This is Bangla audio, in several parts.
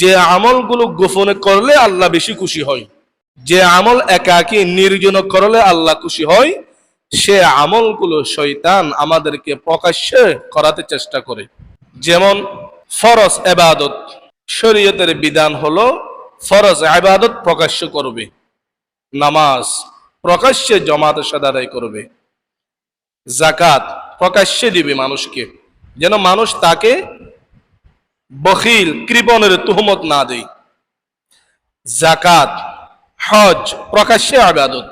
যে আমলগুলো গোপনে করলে আল্লাহ বেশি খুশি হয়, যে আমল একাকী নির্জন করলে আল্লাহ খুশি হয়, সে আমলগুলো শয়তান আমাদেরকে প্রকাশ্যে করাতে চেষ্টা করে। যেমন ফরজ ইবাদত, শরীয়তের বিধান হলো ফরজ ইবাদত প্রকাশ্য করবে, নামাজ প্রকাশ্যে জামাতের সাথে আদায় করবে, যাকাত প্রকাশ্যে দিবে মানুষকে, যেন মানুষ তাকে বখিল কৃপণের তুহমত না দেয়। যাকাত, হজ প্রকাশ্যে ইবাদত।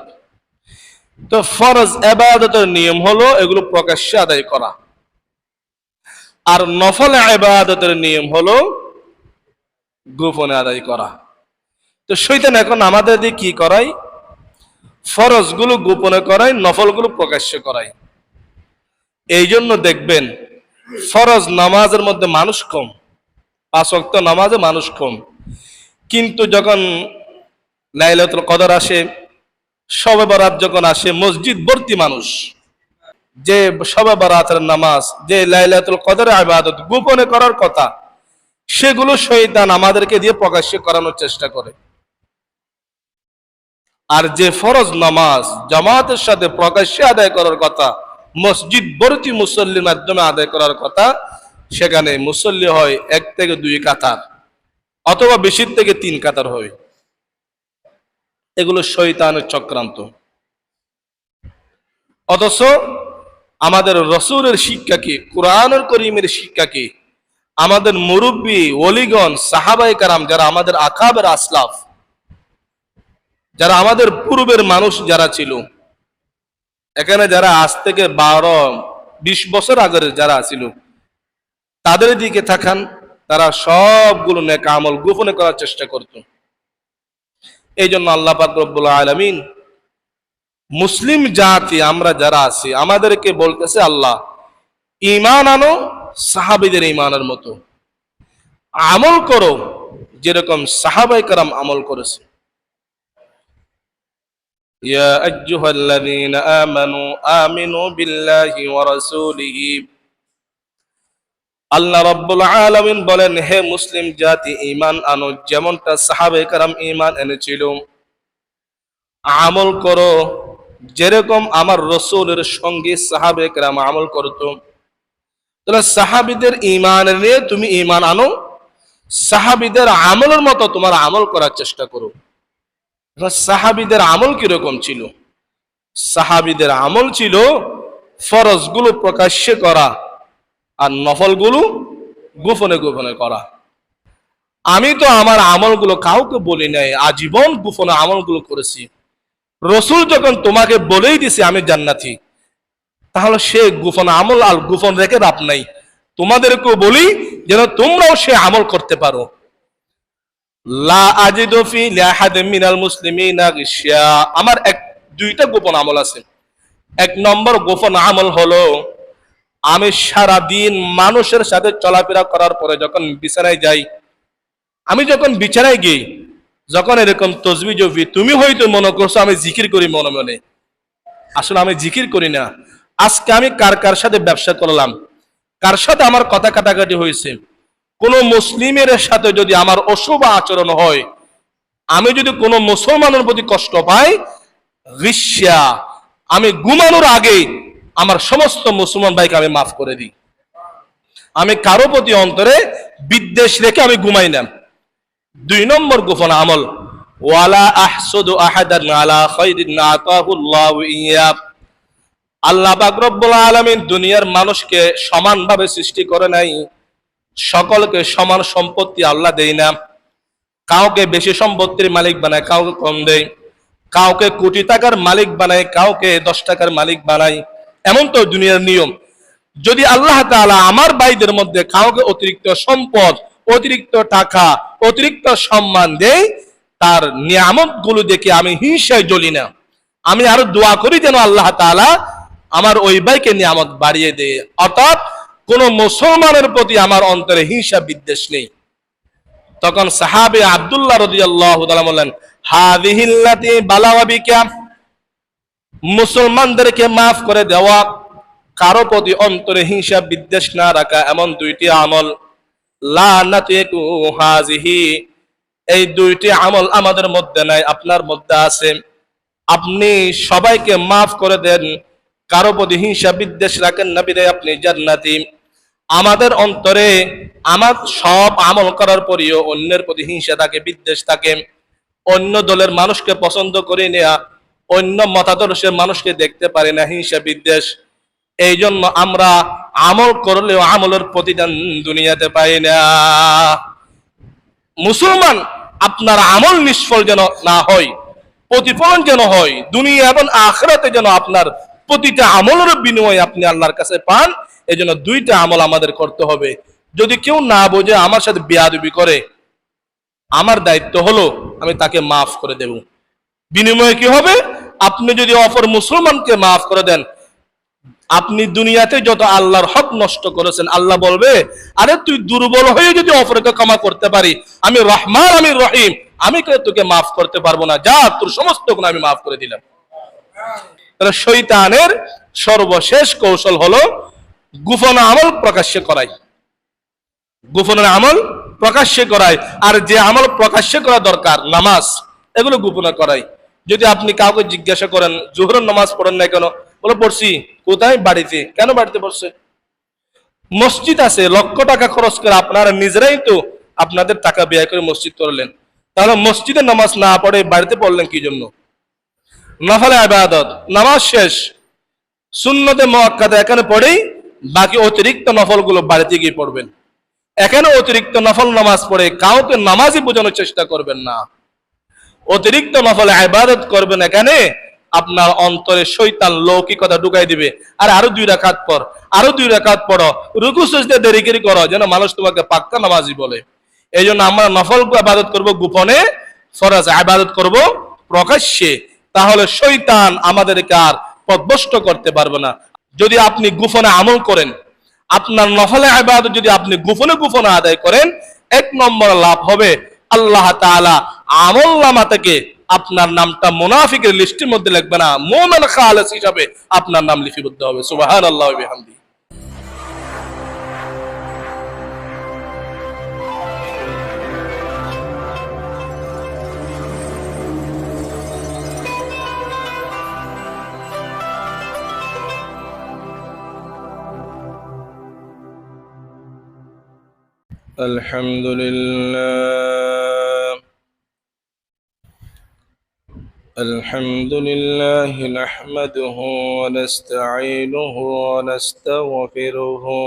তো ফরজ ইবাদতের নিয়ম হলো এগুলো প্রকাশ্যে আদায় করা, আর নফল ইবাদতের নিয়ম হলো গোপনে আদায় করা। তো শয়তান এখন আমাদের দিয়ে কি করায়? ফরজ গুলো গোপনে করায়, নফল গুলো প্রকাশ্যে করায়। এই জন্য দেখবেন ফরজ নামাজের মধ্যে মানুষ কম, 5 ওয়াক্ত নামাজে মানুষ কম, কিন্তু যখন লাইলাতুল কদর আসে, শবে বরাত যখন আসে, মসজিদ ভর্তি মানুষ। যে শবে বরাতের নামাজ, যে লাইলাতুল কদরের ইবাদত গোপনে করার কথা, সেগুলো শয়তান আমাদেরকে দিয়ে প্রকাশ্যে করানোর চেষ্টা করে। আর যে ফরজ নামাজ জামাতের সাথে প্রকাশ্যে আদায় করার কথা, মসজিদ ভর্তি মুসল্লির মাধ্যমে আদায় করার কথা, সেখানে মুসল্লি হয় 1 থেকে 2 কাতার অথবা বেশি থেকে 3 কাতার হয়। এগুলো শয়তানের চক্রান্ত। অথচ আমাদের রাসূলের শিক্ষা কি, কোরআনুল কারীমের শিক্ষা কি, আমাদের মুরব্বী ওলিগণ সাহাবায়ে কেরাম, যারা আমাদের আকাবের আসলাফ, যারা আমাদের পূর্বের মানুষ যারা ছিল, এখানে যারা আজ থেকে 12-20 বছর আগের যারা ছিল, তাদের দিকে তাকান, তারা সবগুলো নেক আমল গোপনে করার চেষ্টা করত। এই জন্য আল্লাহ পাক রব্বুল আলামিন মুসলিম জাতি আমরা যারা আছি আমাদেরকে বলতেছে, আল্লাহ ঈমান আনো সাহাবীদের ঈমানের মতো, আমল করো যেরকম সাহাবায়ে কেরাম আমল করেছে। ইয়া আইয়ুহাল্লাযীনা আমানু আমিনু বিল্লাহি ওয়া রাসূলিহি, আল্লাহ রাব্বুল আলামিন বলেন, হে মুসলিম জাতি ঈমান আনো যেমনটা সাহাবায়ে কেরাম ঈমান এনেছিল, আমল করো যেরকম আমার রাসূলের সঙ্গে সাহাবায়ে কেরাম আমল করত। তাহলে সাহাবীদের ঈমান নিয়ে তুমি ঈমান আনো, সাহাবীদের আমলের মতো তোমার আমল করার চেষ্টা করো। সাহাবীদের আমল কিরকম ছিল? সাহাবীদের আমল ছিল ফরজগুলো প্রকাশ্যে করা আর নফলগুলো গোপনে গোপনে করা। আমি তো আমার আমলগুলো কাউকে বলি নাই, আজীবন গোপনে আমলগুলো করেছি। রাসূল যখন তোমাকে বলেই দিছে আমি জান্নাতি, তাহলে সে গোপন আমল আর গোপন রেখে লাভ নাই। তোমাদেরকেও বলি যেন তোমরাও সে আমল করতে পারো। লা আজিদু ফি লিআহাদিন মিনাল মুসলিমিনা গিশা, আমার 2টা গোপন আমল আছে। 1 নম্বর গোপন আমল হলো, আমি সারা দিন মানুষের সাথে চলাফেরা করার পরে যখন বিছানায় যাই, আমি যখন বিছানায় গই, যখন এরকম তাসবিহ জপি, তুমি হয়তো মনে করছো আমি জিকির করি মনে মনে, আসলে আমি জিকির করি না। আজকে আমি কার কার সাথে ব্যবসা করলাম, কার সাথে আমার কথা কাটাকাটি হয়েছে, কোন মুসলিমের সাথে যদি আমার অশুভ আচরণ হয়, আমি যদি কোনো মুসলমানের প্রতি কষ্ট পাই, রিশা, আমি ঘুমানোর আগে আমার সমস্ত মুসলমান ভাইকে আমি মাফ করে দিই। আমি কারো প্রতি অন্তরে বিদ্বেষ রেখে আমি ঘুমাই না। 2 নম্বর গোপন আমল, ওয়ালা আহসুদু আহাদান আলা খায়রিন আতাহুল্লাহু ইয়া, আল্লাহ পাক রব্বুল আলামিন দুনিয়ার মানুষকে সমানভাবে সৃষ্টি করে নাই, সকলকে সমান সম্পত্তি আল্লাহ দেয় না। কাউকে বেশি সম্পত্তির মালিক বানায়, কাউকে কম দেয়, কাউকে কোটি টাকার মালিক বানায়, কাউকে 10 টাকার মালিক বানায়। এমন তো দুনিয়ার নিয়ম। যদি আল্লাহ তাআলা আমার ভাইদের মধ্যে কাউকে অতিরিক্ত সম্পদ, অতিরিক্ত টাকা, অতিরিক্ত সম্মান দেয়, তার নিয়ামত গুলো দেখে আমি হিংসায় জ্বলি না, আমি আরো দোয়া করি যেন আল্লাহ তাআলা আমার ওই ভাইকে নিয়ামত বাড়িয়ে দেয়। অর্থাৎ কোন মুসলমানের প্রতি আমার অন্তরে হিংসা বিদ্বেষ নেই। তখন সাহাবী আব্দুল্লাহ রাদিয়াল্লাহু তাআলা বলেন, হাযিহিল্লাতী বালাগা বিকা, মুসলমানদেরকে মাফ করে দেওয়া, কারো প্রতি অন্তরে হিংসা বিদ্বেষ না রাখা, এমন 2টি আমল লানাতিকু হাযিহি, এই দুইটি আমল আমাদের মধ্যে নাই, আপনার মধ্যে আছে। আপনি সবাইকে মাফ করে দেন, কারো প্রতি হিংসা বিদ্বেষ রাখেন না, বিধায় আপনি জান্নাতি। আমাদের অন্তরে আমার সব আমল করার পরেও অন্যের প্রতি হিংসা থাকে, বিদ্বেষ থাকে, অন্য দলের মানুষকে পছন্দ করি না, অন্য মতাদর্শের মানুষকে দেখতে পারি না, হিংসা বিদ্বেষ। এই জন্য আমরা আমল করলেও আমলের প্রতিদান দুনিয়াতে পাই না। মুসলমান, আপনার আমল নিষ্ফল যেন না হয়, প্রতিফলন যেন হয় দুনিয়া এবং আখিরাতে, যেন আপনার প্রতিটা আমলের বিনিময়ে আপনি আল্লাহর কাছে পান। এই জন্য দুইটা আমল আমাদের করতে হবে। যদি কেউ না বোঝে, আমার সাথে বেয়াদবি করে, আমার দায়িত্ব হলো আমি তাকে মাফ করে দেব। বিনিময়ে কি হবে? আপনি যদি অপর মুসলমানকে মাফ করে দেন, আপনি দুনিয়াতে যত আল্লাহর হক নষ্ট করেছেন, আল্লাহ বলবে, আরে তুই দুর্বল হয়ে যদি অপরকে ক্ষমা করতে পারি, আমি রহমান, আমি রহিম, আমি তোকে মাফ করতে পারবো না, যা তোর সমস্ত গুণ আমি মাফ করে দিলাম। তাহলে শয়তানের সর্বশেষ কৌশল হলো গোপন আমল প্রকাশ্যে করাই, গোপনের আমল প্রকাশ্যে করাই। আর যে আমল প্রকাশ্যে করা দরকার, নামাজ, এগুলো গোপনে করাই। যদি আপনি কাউকে জিজ্ঞাসা করেন জোহরের নামাজ পড়েন না কেন, বলে পড়ছি। কোথায়? বাড়িতে। কেন বাড়িতে পড়ছে? মসজিদ আছে, লক্ষ টাকা খরচ করে আপনারা নিজেরাই তো আপনাদের টাকা ব্যয় করে মসজিদ করলেন, তাহলে মসজিদে নামাজ না পড়ে বাড়িতে পড়লেন কি জন্য? নফলে ইবাদত, নামাজ শেষ, সুন্নতে মুআক্কাদা এখানে পড়েই বাকি অতিরিক্ত নফলগুলো বাড়িতে গিয়ে পড়বেন। এখানে অতিরিক্ত নফল নামাজ পড়ে কাউকে নামাজই বোঝানোর চেষ্টা করবেন না। অতিরিক্ত নফল ইবাদত করবেন, এখানে আপনার অন্তরে শয়তান লৌকিকতা ঢুকাই দিবে, আর আরো 2 রাকাত পড়, আরো 2 রাকাত পড়ো, রুকু সিজদা দেরি করে করো, যেন মানুষ তোমাকে পাক্কা নামাজি বলে। এই জন্য আমরা নফল ইবাদত করব গোপনে, ফরজ ইবাদত করব প্রকাশ্যে। তাহলে শয়তান আমাদেরকে আর পথভ্রষ্ট করতে পারবে না। যদি আপনি গোপনে আমল করেন, আপনার নফলে ইবাদত যদি আপনি গোপনে গোপনে আদায় করেন, 1 নম্বর লাভ হবে, আল্লাহ তাআলা আমলনামা থেকে আপনার নামটা মুনাফিকের লিস্টের মধ্যে লিখবে না, মুমিন খালেস হিসাবে আপনার নাম লিপিবদ্ধ হবে। সুবহানাল্লাহি ওয়া বিহামদিহি। আলহামদুলিল্লাহ, আলহামদুলিল্লাহ নাহমাদুহু ওয়া নাস্তাঈনুহু ওয়া নাস্তাগফিরুহু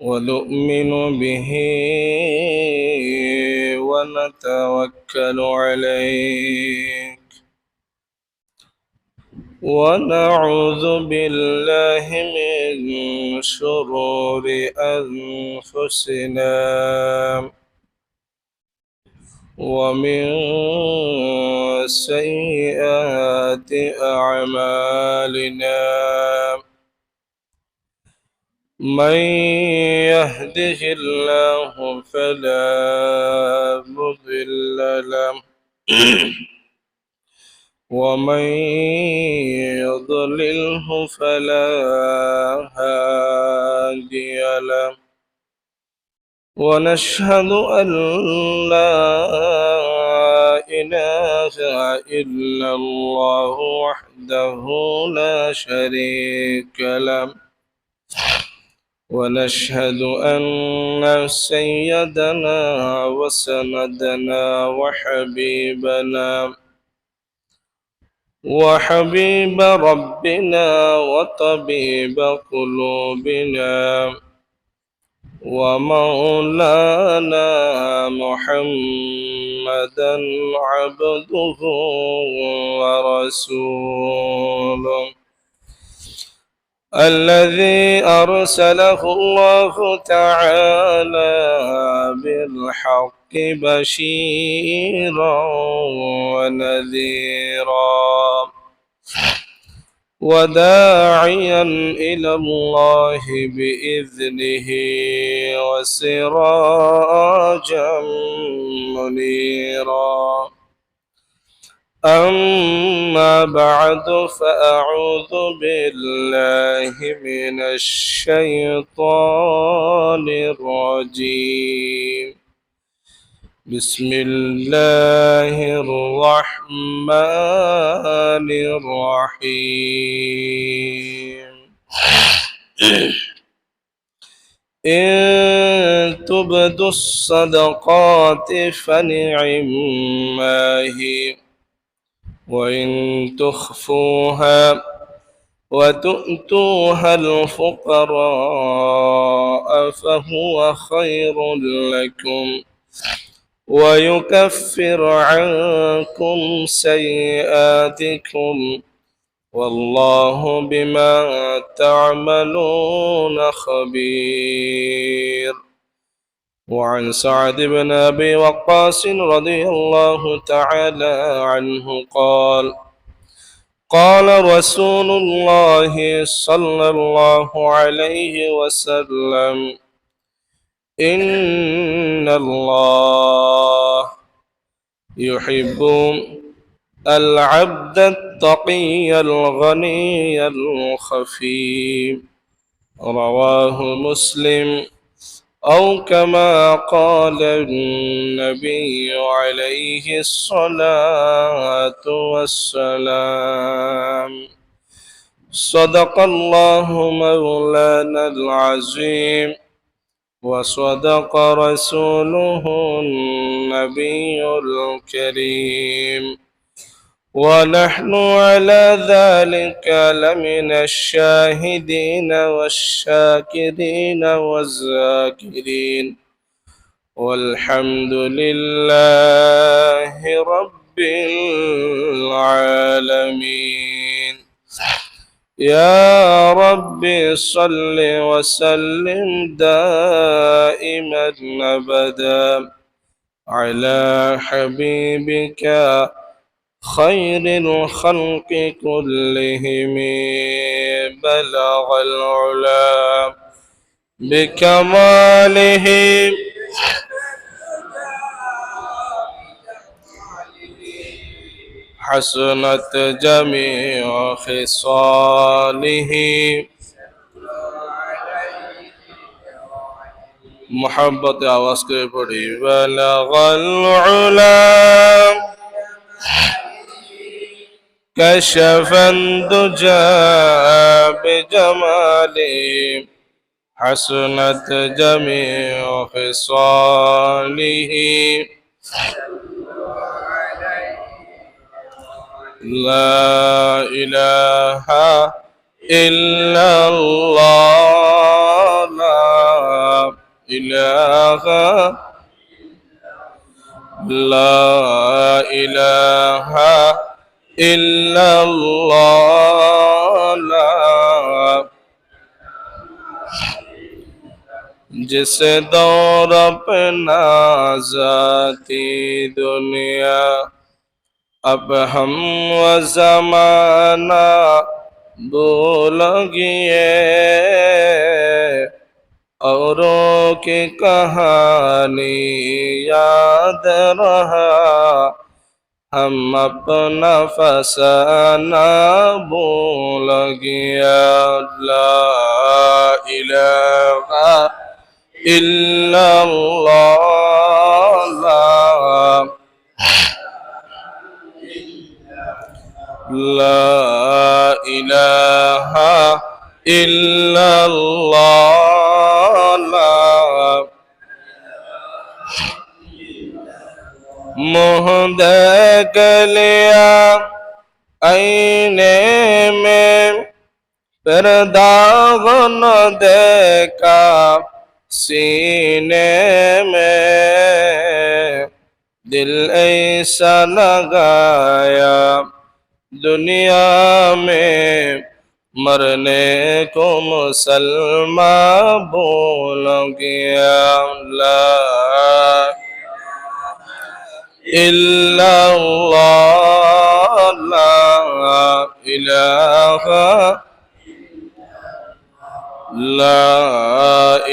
ওয়া নু'মিনু বিহি ওয়া নাতাওয়াক্কালু আলাইহি ونعوذ بالله من شرور أنفسنا ومن سيئات أعمالنا، من يهده الله فلا مضل له ومن يضلله فلا هادي له، ونشهد أن لا إله إلا الله وحده لا شريك له، ونشهد أن سيدنا وسندنا وحبيب ربنا وطبيب قلوبنا ومولانا محمدا عبده ورسوله، الذي أرسله الله تعالى بالحق بشيرا ونذيرا وداعيا إلى الله بإذنه وسراجا منيرا. أما بعد فأعوذ بالله من الشيطان الرجيم. بسم الله الرحمن الرحيم. إن تبدوا الصدقات فنعما هي، وإن تخفوها وتؤتوها الفقراء فهو خير لكم ويكفر عنكم سيئاتكم والله بما تعملون خبير. وعن سعد بن أبي وقاص رضي الله تعالى عنه قال: قال رسول الله صلى الله عليه وسلم: إن الله يحب العبد التقي الغني الخفي. رواه مسلم، أو كما قال النبي عليه الصلاة والسلام. صدق الله مولانا العظيم، وصدق رسوله النبي الكريم، ونحن على ذلك لمن الشاهدين والشاكرين والذاكرين، والحمد لله رب العالمين. يا رب صل وسلم دائما أبدا على حبيبك خير الخلق كلهم، بلغ العلا بكماله حسنت جميع خصاله. محبت आवाज के पड़ी بلغ العلا كشف الدجى بجماله حسنت جميع خصاله. لا إله إلا الله، لا إله، لا إله إلا الله، لا जिसे दौर अपना जाती दुनिया अब हम व जमाना भूल गए, औरों की कहानी याद रहा हम अपना फसाना भूल गया। ला इलाहा इल्लल्लाह, ला इलाहा इल्लल्लाह, ला मुँह देख लिया आईने में फिर दाग न देखा सीने में, दिल ऐसा लगाया दुनिया में मरने को मुसलमान भूल गया। ला इल्लल्लाह, ला इलाहा, ला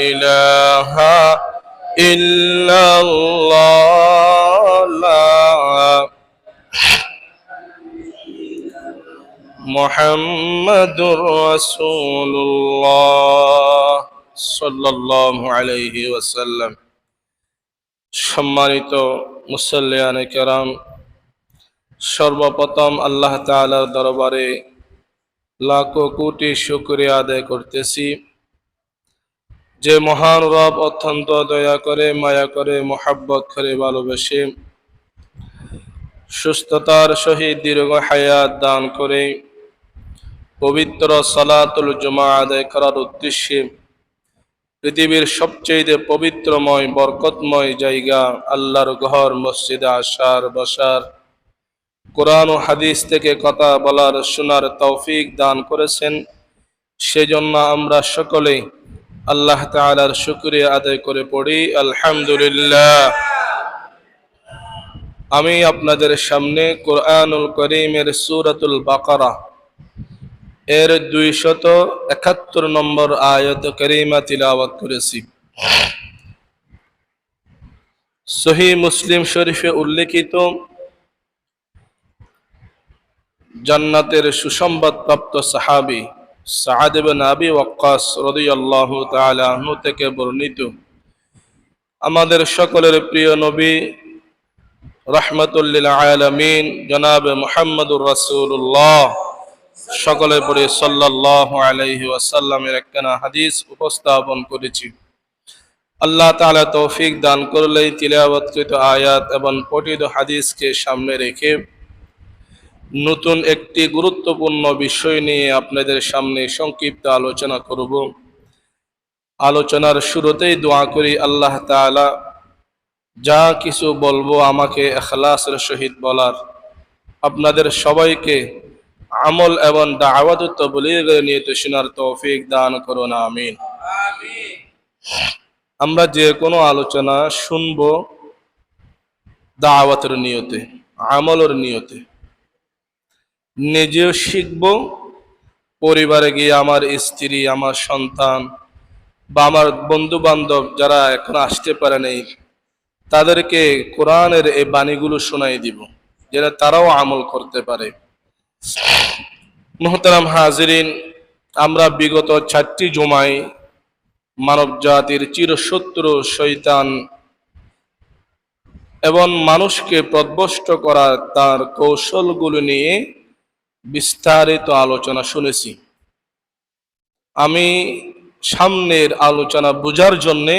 इलाहा इल्लल्लाह, ला মুহাম্মাদুর রাসূলুল্লাহ সাল্লাল্লাহু আলাইহি ওয়াসাল্লাম। সম্মানিত মুসল্লিয়ানে কেরাম, সর্বপ্রথম আল্লাহ তাআলার দরবারে লাখো কোটি শুকরিয়া আদায় করতেছি, যে মহান রব অত্যন্ত দয়া করে, মায়া করে, মোহাব্বত করে, ভালোবেসে সুস্থতার সহিত দীর্ঘ হায়াত দান করে পবিত্র সালাতুল জুমা আদায় করার উদ্দেশ্যে পৃথিবীর সবচেয়ে পবিত্রময় বরকতময় জায়গা আল্লাহর ঘর মসজিদে আসার বসার, কোরআন ও হাদিস থেকে কথা বলার শোনার তৌফিক দান করেছেন। সেজন্য আমরা সকলে আল্লাহ তাআলার শুকরিয়া আদায় করে পড়ি আলহামদুলিল্লাহ। আমি আপনাদের সামনে কোরআনুল করিমের সূরাতুল বাকারা এর 271 নম্বর আয়াত কারিমা তিলাওয়াত করেছি। সহিহ মুসলিম শরীফে উল্লেখিত জান্নাতের সুসংবাদ প্রাপ্ত সাহাবী সাআদ ইবনে আবি ওয়াক্কাস রাদিয়াল্লাহু তাআলা আনহু থেকে বর্ণিত, আমাদের সকলের প্রিয় নবী রাহমাতুল লিল আলামিন জনাব মুহাম্মদুর রাসূলুল্লাহ সকলে পড়ে সাল্লাল্লাহু আলাইহি ওয়াসাল্লামের একখানা হাদিস উপস্থাপন করেছি। আল্লাহ তাআলা তৌফিক দান করলেই তিলাওয়াতকৃত আয়াত এবং পঠিত হাদিসকে সামনে রেখে নতুন একটি গুরুত্বপূর্ণ বিষয় নিয়ে আপনাদের সামনে সংক্ষিপ্ত আলোচনা করব। আলোচনার শুরুতেই দোয়া করি আল্লাহ তাআলা যা কিছু বলবো আমাকে ইখলাসের সহিত বলার, আপনাদের সবাইকে আমল এবং দাওয়াত ও তাবলীগের নিয়তে শোনার তৌফিক দান করুন, আমিন। আমরা যে কোনো আলোচনা শুনবো দাওয়াতের নিয়তে, আমলের নিয়তে, নিজেও শিখবো, পরিবারে গিয়ে আমার স্ত্রী, আমার সন্তান বা আমার বন্ধু বান্ধব যারা এখন আসতে পারে নাই তাদেরকে কোরআনের এই বাণীগুলো শোনাই দিব যেন তারাও আমল করতে পারে। মুহতারাম হাজিরিন, আমরা বিগত 4টি জুমায় মানব জাতির চিরশত্রু শয়তান এবং মানুষকে পথভ্রষ্ট করার তার কৌশলগুলো নিয়ে বিস্তারিত আলোচনা শুনেছি। আমি সামনের আলোচনা বোঝার জন্যে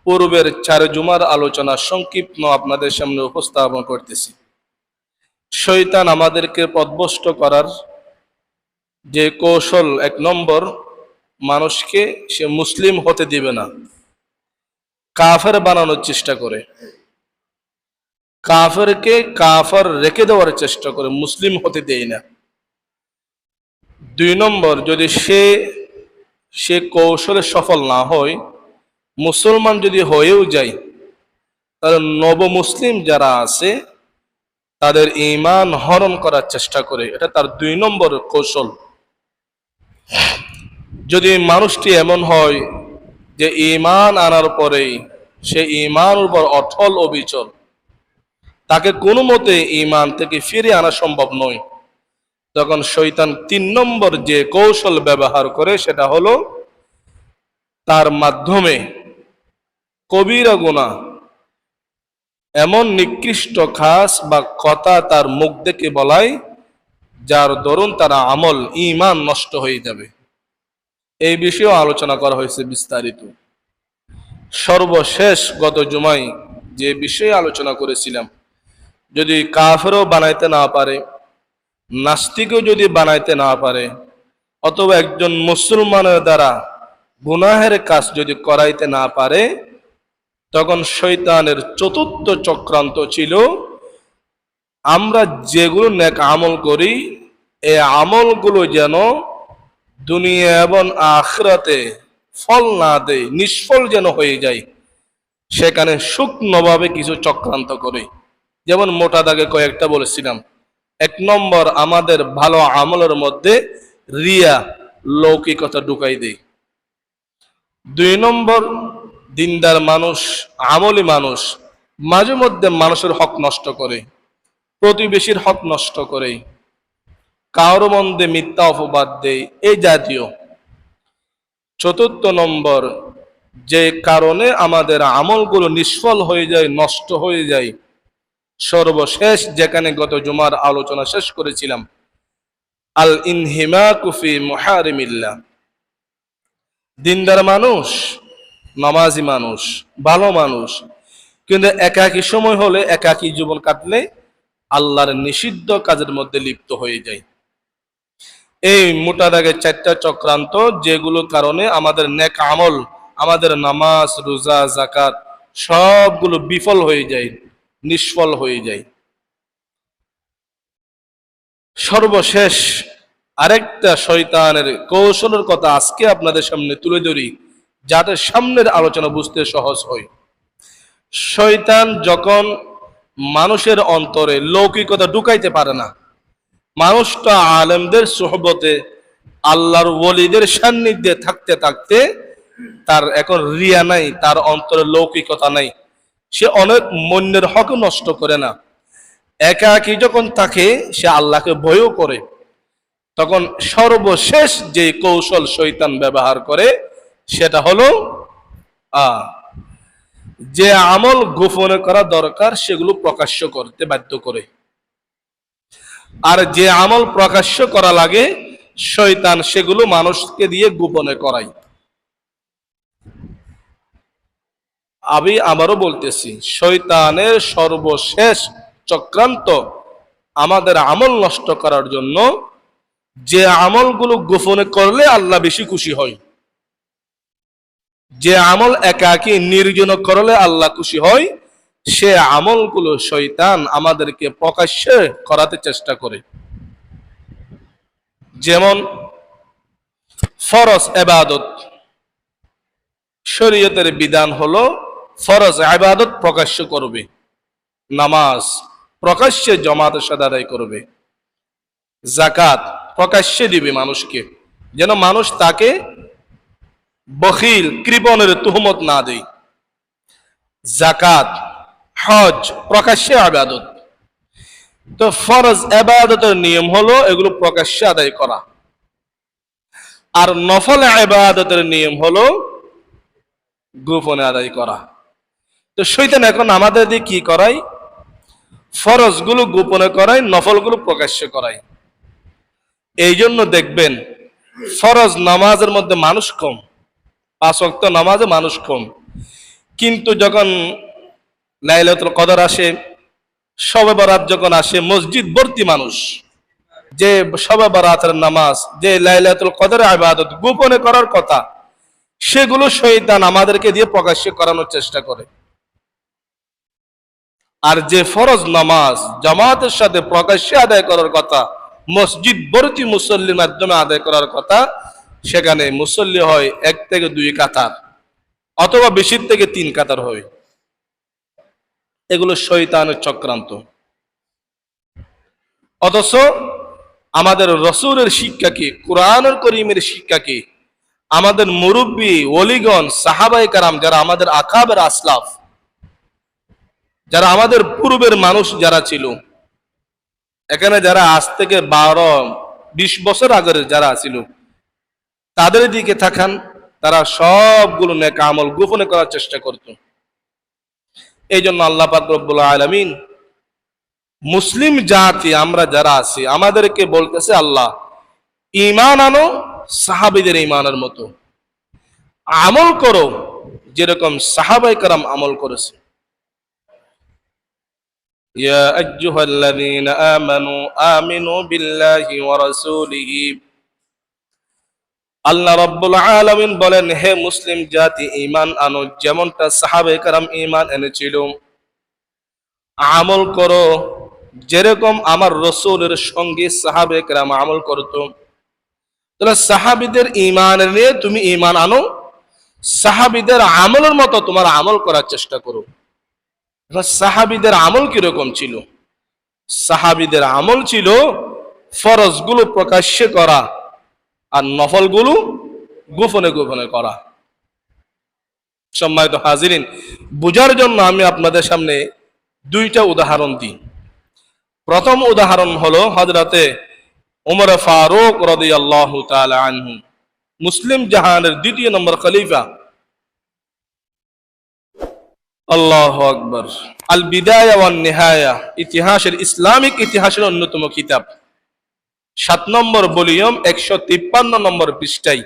পূর্বের 4 জুমার আলোচনা সংক্ষিপ্ত আপনাদের সামনে উপস্থাপন করতেছি। শয়তান আমাদেরকে পথভ্রষ্ট করার যে কৌশল, 1 নম্বর, মানুষকে সে মুসলিম হতে দিবে না, কাফের বানানোর চেষ্টা করে, কাফেরকে কাফের রেখে দেওয়ার চেষ্টা করে, মুসলিম হতে দেয় না। 2 নম্বর, যদি সে কৌশলে সফল না হয়, মুসলমান যদি হয়েও যায়, তাহলে নবমুসলিম যারা আছে তাদের ঈমান হরণ করার চেষ্টা করে, এটা তার 2 নম্বর কৌশল। যদি মানুষটি এমন হয় যে ঈমান আনার পরেই সে ঈমানের উপর অটল অবিচল, তাকে কোনো মতে ঈমান থেকে ফিরে আনা সম্ভব নয়, তখন শয়তান 3 নম্বর যে কৌশল ব্যবহার করে সেটা হলো তার মাধ্যমে কবিরা গুনাহ, এমন নিকৃষ্ট কাজ বা কথা তার মুখ থেকে বলায় যার দরুন তার আমল ঈমান নষ্ট হয়ে যাবে। এই বিষয়েও আলোচনা করা হয়েছে বিস্তারিত। সর্বশেষ গত জুমায় যে বিষয়ে আলোচনা করেছিলাম, যদি কাফেরও বানাইতে না পারে, নাস্তিকও যদি বানাইতে না পারে, অথবা একজন মুসলমানের দ্বারা গুনাহের কাজ যদি করাইতে না পারে, তখন শয়তানের 4র্থ চক্রান্ত ছিল আমরা যেগুলো নেক আমল করি এই আমলগুলো যেন দুনিয়া এবং আখিরাতে ফল না দেয়, নিষ্ফল যেন হয়ে যায়, সেখানে সূক্ষ্মভাবে কিছু চক্রান্ত করে। যেমন মোটা দাগে কয়েকটা বলেছিলাম। 1 নম্বর, আমাদের ভালো আমলের মধ্যে রিয়া, লৌকিকতা ঢুকাই দেয়। 2 নম্বর, দিনদার মানুষ, আমলি মানুষ মাঝে মধ্যে মানুষের হক নষ্ট করে, প্রতিবেশীর হক নষ্ট করে, কারো মধ্যে মিথ্যা অপবাদ দেয়, এই জাতীয়। চতুর্থ নম্বর, যে কারণে আমাদের আমলগুলো নিষ্ফল হয়ে যায়, নষ্ট হয়ে যায়, সর্বশেষ যেখানে গত জুমার আলোচনা শেষ করেছিলাম, আল ইনহিমাকু ফি মুহারিমিল্লাহ। দিনদার মানুষ, নামাজি মানুষ, ভালো মানুষ, কিন্তু একাকী সময় হলে, একাকী জীবন কাটলে আল্লাহর নিষিদ্ধ কাজের মধ্যে লিপ্ত হয়ে যায়। এই মোটা দাগের 4টা চক্রান্ত, যেগুলোর কারণে আমাদের নেক আমল, আমাদের নামাজ, রোজা, যাকাত সবগুলো বিফল হয়ে যায়, নিষ্ফল হয়ে যায়। সর্বশেষ আরেকটা শয়তানের কৌশলের কথা আজকে আপনাদের সামনে তুলে ধরি, যাতে সামনের আলোচনা বুঝতে সহজ হয়। শয়তান যখন মানুষের অন্তরে লৌকিকতা ঢুকাইতে পারে না, মানুষটা আলেমদের সোহবতে, আল্লাহর ওলিদের সান্নিধ্যে থাকতে থাকতে তার এখন রিয়া নাই, তার অন্তরে লৌকিকতা নাই, সে অনেক মন্যের হক নষ্ট করে না, একাকী যখন থাকে সে আল্লাহকে ভয়ও করে, তখন সর্বশেষ যে কৌশল শয়তান ব্যবহার করে সেটা হলো যে আমল গোপনে করা দরকার সেগুলো প্রকাশ্য করতে বাধ্য করে, আর যে আমল প্রকাশ্য করা লাগে শয়তান সেগুলো মানুষকে দিয়ে গোপনে করায়। আমি আবারও বলতেছি, শয়তানের সর্বশেষ চক্রান্ত আমাদের আমল নষ্ট করার জন্য, যে আমলগুলো গোপনে করলে আল্লাহ বেশি খুশি হয়, যে আমল একাকী নির্জন করলে আল্লাহ খুশি হয়, সে আমলগুলো শয়তান আমাদেরকে প্রকাশ্যে করাতে চেষ্টা করে। যেমন ফরজ ইবাদত, শরীয়তের বিধান হলো ফরজ ইবাদত প্রকাশ্য করবে, নামাজ প্রকাশ্যে জামাতের সাথে আদায় করবে, যাকাত প্রকাশ্যে দিবে মানুষকে, যেন মানুষ তাকে বখিল, কৃপণের তুহমত না দেয়। যাকাত, হজ প্রকাশ্যে ইবাদত। তো ফরজ ইবাদতের নিয়ম হলো এগুলো প্রকাশ্যে আদায় করা, আর নফল ইবাদতের নিয়ম হলো গোপনে আদায় করা। তো শয়তান এখন আমাদের দিয়ে কি করায়? ফরজ গুলো গোপনে করায়, নফল গুলো প্রকাশ্যে করায়। এই জন্য দেখবেন ফরজ নামাজের মধ্যে মানুষ কম, 5 ওয়াক্ত নামাজে মানুষ কম, কিন্তু যখন লাইলাতুল কদর আসে, শবে বরাত যখন আসে, মসজিদ ভর্তি মানুষ। যে শবে বরাতের নামাজ, যে লাইলাতুল কদরের ইবাদত গোপনে করার কথা, সেগুলো শয়তান আমাদেরকে দিয়ে প্রকাশ্যে করানোর চেষ্টা করে। আর যে ফরজ নামাজ জামাতের সাথে প্রকাশ্যে আদায় করার কথা, মসজিদ ভর্তি মুসল্লির মাধ্যমে আদায় করার কথা, সেখানে মুসল্লি হয় 1 থেকে 2 কাতার, অথবা বেশি থেকে 3 কাতার হয়। এগুলো শয়তানের চক্রান্ত। অথচ আমাদের রসূলের শিক্ষা কি, কোরআনুল কারীমের শিক্ষা কি, আমাদের মুরব্বী ওলিগণ সাহাবায়ে কেরাম, যারা আমাদের আকাবের আসলাফ, যারা আমাদের পূর্বের মানুষ যারা ছিল, এখানে যারা আজ থেকে 12-20 বছর আগের যারা ছিল, তাদের দিকে তাকান, তারা সবগুলো নেক আমল গোপনে করার চেষ্টা করত। এই জন্য আল্লাহ পাক রব্বুল আলামিন মুসলিম জাতি আমরা যারা আছি আমাদেরকে বলতেছে, আল্লাহ ঈমান আনো সাহাবীদের ঈমানের মতো, আমল করো যেরকম সাহাবায়ে কেরাম আমল করেছে। ইয়া আইয়ুহাল্লাযীনা আমানু আমিনু বিল্লাহি ওয়া রাসূলিহি। আল্লাহ রাব্বুল আলামিন বলেন, হে মুসলিম জাতি ঈমান আনো যেমনটা সাহাবায়ে কেরাম ঈমান এনেছিল, আমল করো যেরকম আমার রাসূলের সঙ্গে সাহাবায়ে কেরাম আমল করত। তাহলে সাহাবীদের ঈমান নিয়ে তুমি ঈমান আনো, সাহাবীদের আমলের মতো তোমার আমল করার চেষ্টা করো। সাহাবীদের আমল কিরকম ছিল? সাহাবীদের আমল ছিল ফরজগুলো প্রকাশ্যে করা আর নফলগুলো গোপনে গোপনে করা। সম্মানিত হাজিরিন, বুঝার জন্য আমি আপনাদের সামনে 2টা উদাহরণ দিই। প্রথম উদাহরণ হলো হযরতে উমর ফারুক রাদিয়াল্লাহু তাআলা আনহু, মুসলিম জাহানের দ্বিতীয় নম্বর খলিফা। আল্লাহু আকবার। আল বিদায়া ওয়ান নিহায়া, ইতিহাসের ইসলামিক ইতিহাসের অন্যতম কিতাব, 7 নম্বর ভলিউম, 153 নম্বর পৃষ্ঠায়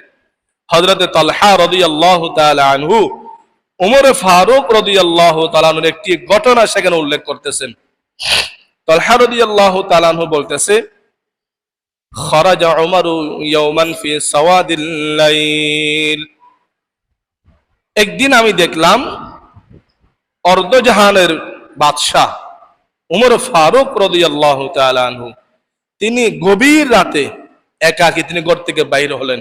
হযরতে তালহা রাদিয়াল্লাহু তাআলা আনহু উমর ফারুক রাদিয়াল্লাহু তাআলা আনহুর একটি ঘটনা সেখানে উল্লেখ করতেছেন। তালহা রাদিয়াল্লাহু তাআলা আনহু বলতেছে, খরাজা উমরু ইয়াওমান ফি সাওয়াদিল লাইল, একদিন আমি দেখলাম অর্ধজাহানের বাদশাহ উমর ফারুক রাদিয়াল্লাহু তাআলা আনহু তিনি গভীর রাতে একাকী তিনি ঘর থেকে বাইর হলেন।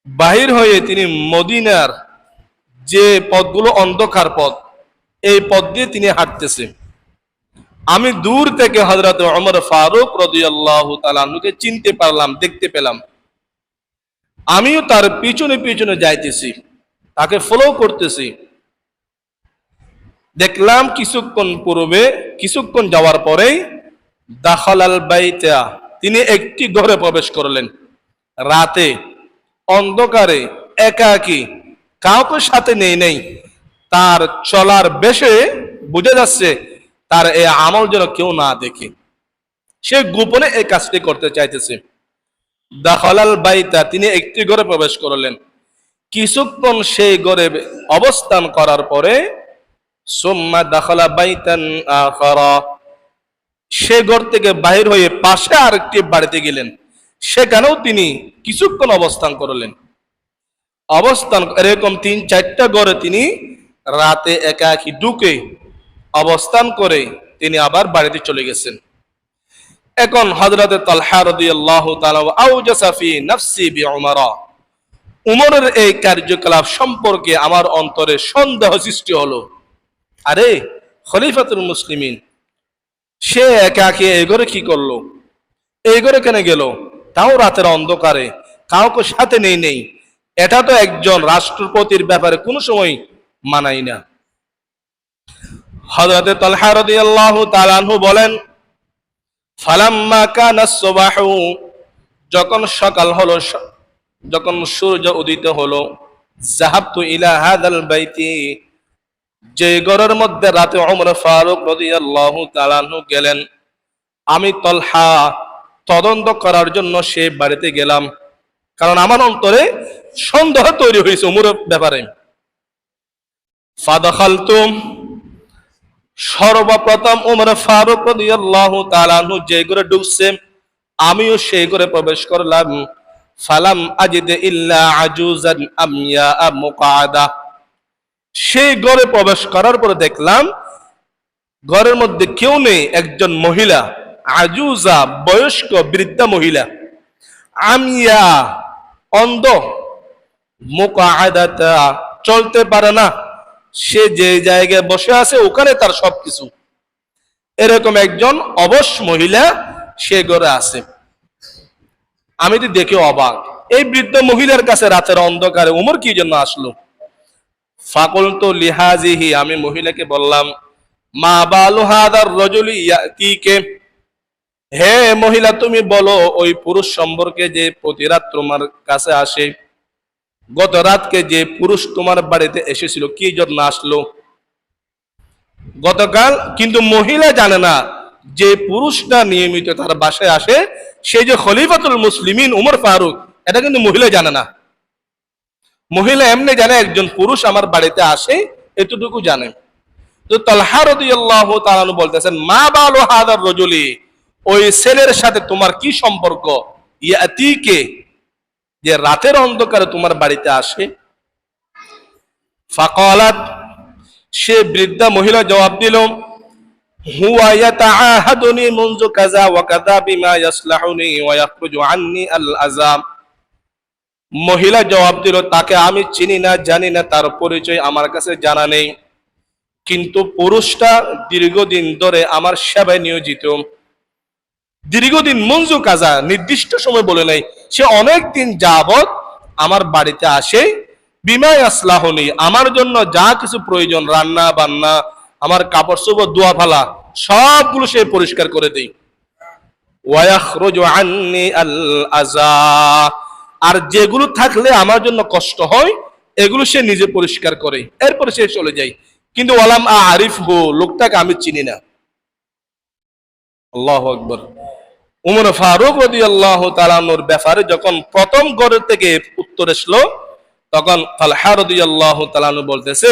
বাহির হয়ে তিনি মদিনার যে পথগুলো অন্ধকার পথ, এই পথ দিয়ে তিনি হাঁটতেছে। আমি দূর থেকে হযরত ওমর ফারুক রাদিয়াল্লাহু তাআলা আনহুকে চিনতে পারলাম, দেখতে পেলাম। আমিও তার পিছনে পিছনে যাইতেছি, তাকে ফলো করতেছি। দেখলাম কিছুক্ষণ যাওয়ার পরেই দাখালাল বাইতা, তিনি একটি ঘরে প্রবেশ করলেন। রাতে অন্ধকারে একাকী, কাউকে সাথে নেই। তার চলার বেশে বোঝা যাচ্ছে তার এই আমল যেন কেউ না দেখে, সে গোপনে এই কাজটি করতে চাইতেছে। দাখালাল বাইতা, তিনি একটি ঘরে প্রবেশ করলেন। কিছুক্ষণ সেই ঘরে অবস্থান করার পরে সুম্মা দাখালা বাইতান আখারা, সে ঘর থেকে বাহির হয়ে পাশে আরেকটি বাড়িতে গেলেন। সেখানেও তিনি কিছুক্ষণ অবস্থান করলেন। এরকম 3-4টা ঘরে তিনি রাতে একাকী ঢুকে অবস্থান করে তিনি আবার বাড়িতে চলে গেছেন। এখন হযরতে তালহা রাদিয়াল্লাহু তাআলা আওজাসা ফি নাফসি বিউমরা, উমরের এই কার্যকলাপ সম্পর্কে আমার অন্তরে সন্দেহ সৃষ্টি হলো। আরে খলিফাতুল মুসলিমিন, সে একাকী এই ঘরে কি করলো, এই ঘরে কেন গেল, তাও রাতের অন্ধকারে, কাউকে সাথে নেই। এটা তো একজন রাষ্ট্রপতির ব্যাপারে কোনো সময় মানাই না। হযরতে তালহা রাদিয়াল্লাহু তাআলা আনহু বলেন, ফালাম্মা কানা সুবহু, যখন সকাল হলো, যখন সূর্য উদিত হলো, যাহাবতু ইলা হাযাল বাইতি, যে ঘরের মধ্যে রাতে ওমর ফারুক রাদিয়াল্লাহু তাআলা আনহু গেলেন, আমি তালহা তদন্ত করার জন্য সেই বাড়িতে গেলাম, কারণ আমার অন্তরে সন্দেহ তৈরি হয়েছে উমরের ব্যাপারে। ফাদাখালতু, সর্বপ্রথম ওমর ফারুক রাদিয়াল্লাহু তাআলা আনহু যে ঘরে ঢুকছে, আমিও সেই ঘরে প্রবেশ করলাম। ফালাম আজিদ ইল্লা আজুজান আমইয়া মুকআদা, সেই ঘরে প্রবেশ করার পরে দেখলাম ঘরের মধ্যে কেউ নেই, একজন মহিলা, আজুজা, বয়স্ক বৃদ্ধা মহিলা, আমিয়া, অন্ধ, মুকআদাতা, চলতে পারে না, সে যে জায়গায় বসে আছে ওখানে তার সবকিছু, এরকম একজন অবশ মহিলা সে ঘরে আছে। আমি তো দেখে অবাক, এই বৃদ্ধ মহিলার কাছে রাতের অন্ধকারে উমর কি জন্য আসলো? ফাকুলতু লিহাজিহি, আমি মহিলাকে বললাম, মা বালু হাদার রাজুলি ইয়াতিকে, হে মহিলা, তুমি বলো ওই পুরুষ সম্পর্কে যে প্রতি রাত তোমার কাছে আসে, গত রাতকে যে পুরুষ তোমার বাড়িতে এসেছিল কি জন্য আসলো গতকাল? কিন্তু মহিলা জানে না যে পুরুষটা নিয়মিত তার বাসায় আসে সেই যে খলিফাতুল মুসলিমিন উমর ফারুক, এটা কিন্তু মহিলা জানে না। মহিলা এমনি জানে একজন পুরুষ আমার বাড়িতে আসে, এতটুকু জানে। তো তালহা রাদিয়াল্লাহু তাআলা আনহু বলতেছেন, মা বালু হাদার রাজুলি, ওই ছেলের সাথে তোমার কি সম্পর্ক, ইয়াতিকে, যে রাতের অন্ধকারে তোমার বাড়িতে আসে? ফাকালাত, সে বৃদ্ধা মহিলা জবাব দিল, হুয়া ইয়াতাআহাদুনি মুনযু কাযা ওয়া কাযা বিমা ইয়াসলাহুনি ওয়া ইয়াখরুজু আন্নি আল আযাম। মহিলা জবাব দিল, তাকে আমি চিনি না, জানি না, তার পরিচয় আমার কাছে জানা নেই, কিন্তু পুরুষটা দীর্ঘদিন ধরে আমার সেবায় নিয়োজিত। দীর্ঘদিন, মুনযু কাযা, নির্দিষ্ট সময় বলে নাই, সে অনেক দিন যাবত আমার বাড়িতে আসে। বিমা ইয়াসলাহুনি, আমার জন্য যা কিছু প্রয়োজন, রান্না বান্না, আমার কাপড় চোপড়, ধোয়া ফালা, সবগুলো সে পরিষ্কার করে দেয়। ওয়ায়াখরুজু আন্নি আল আযা, আর যেগুলো থাকলে আমার জন্য কষ্ট হয় এগুলো সে নিজে পরিষ্কার করে, এরপরে সে চলে যায়। কিন্তু ওয়ালাম আরিফহু, লোকটাকে আমি চিনি না। আল্লাহু আকবার। উমর ফারুক রাদিয়াল্লাহু তাআলা আনহুর ব্যাপারে যখন প্রথম ঘর থেকে উত্তর আসলো, তখন তালহা রাদিয়াল্লাহু তাআলা আনহু বলতেছে,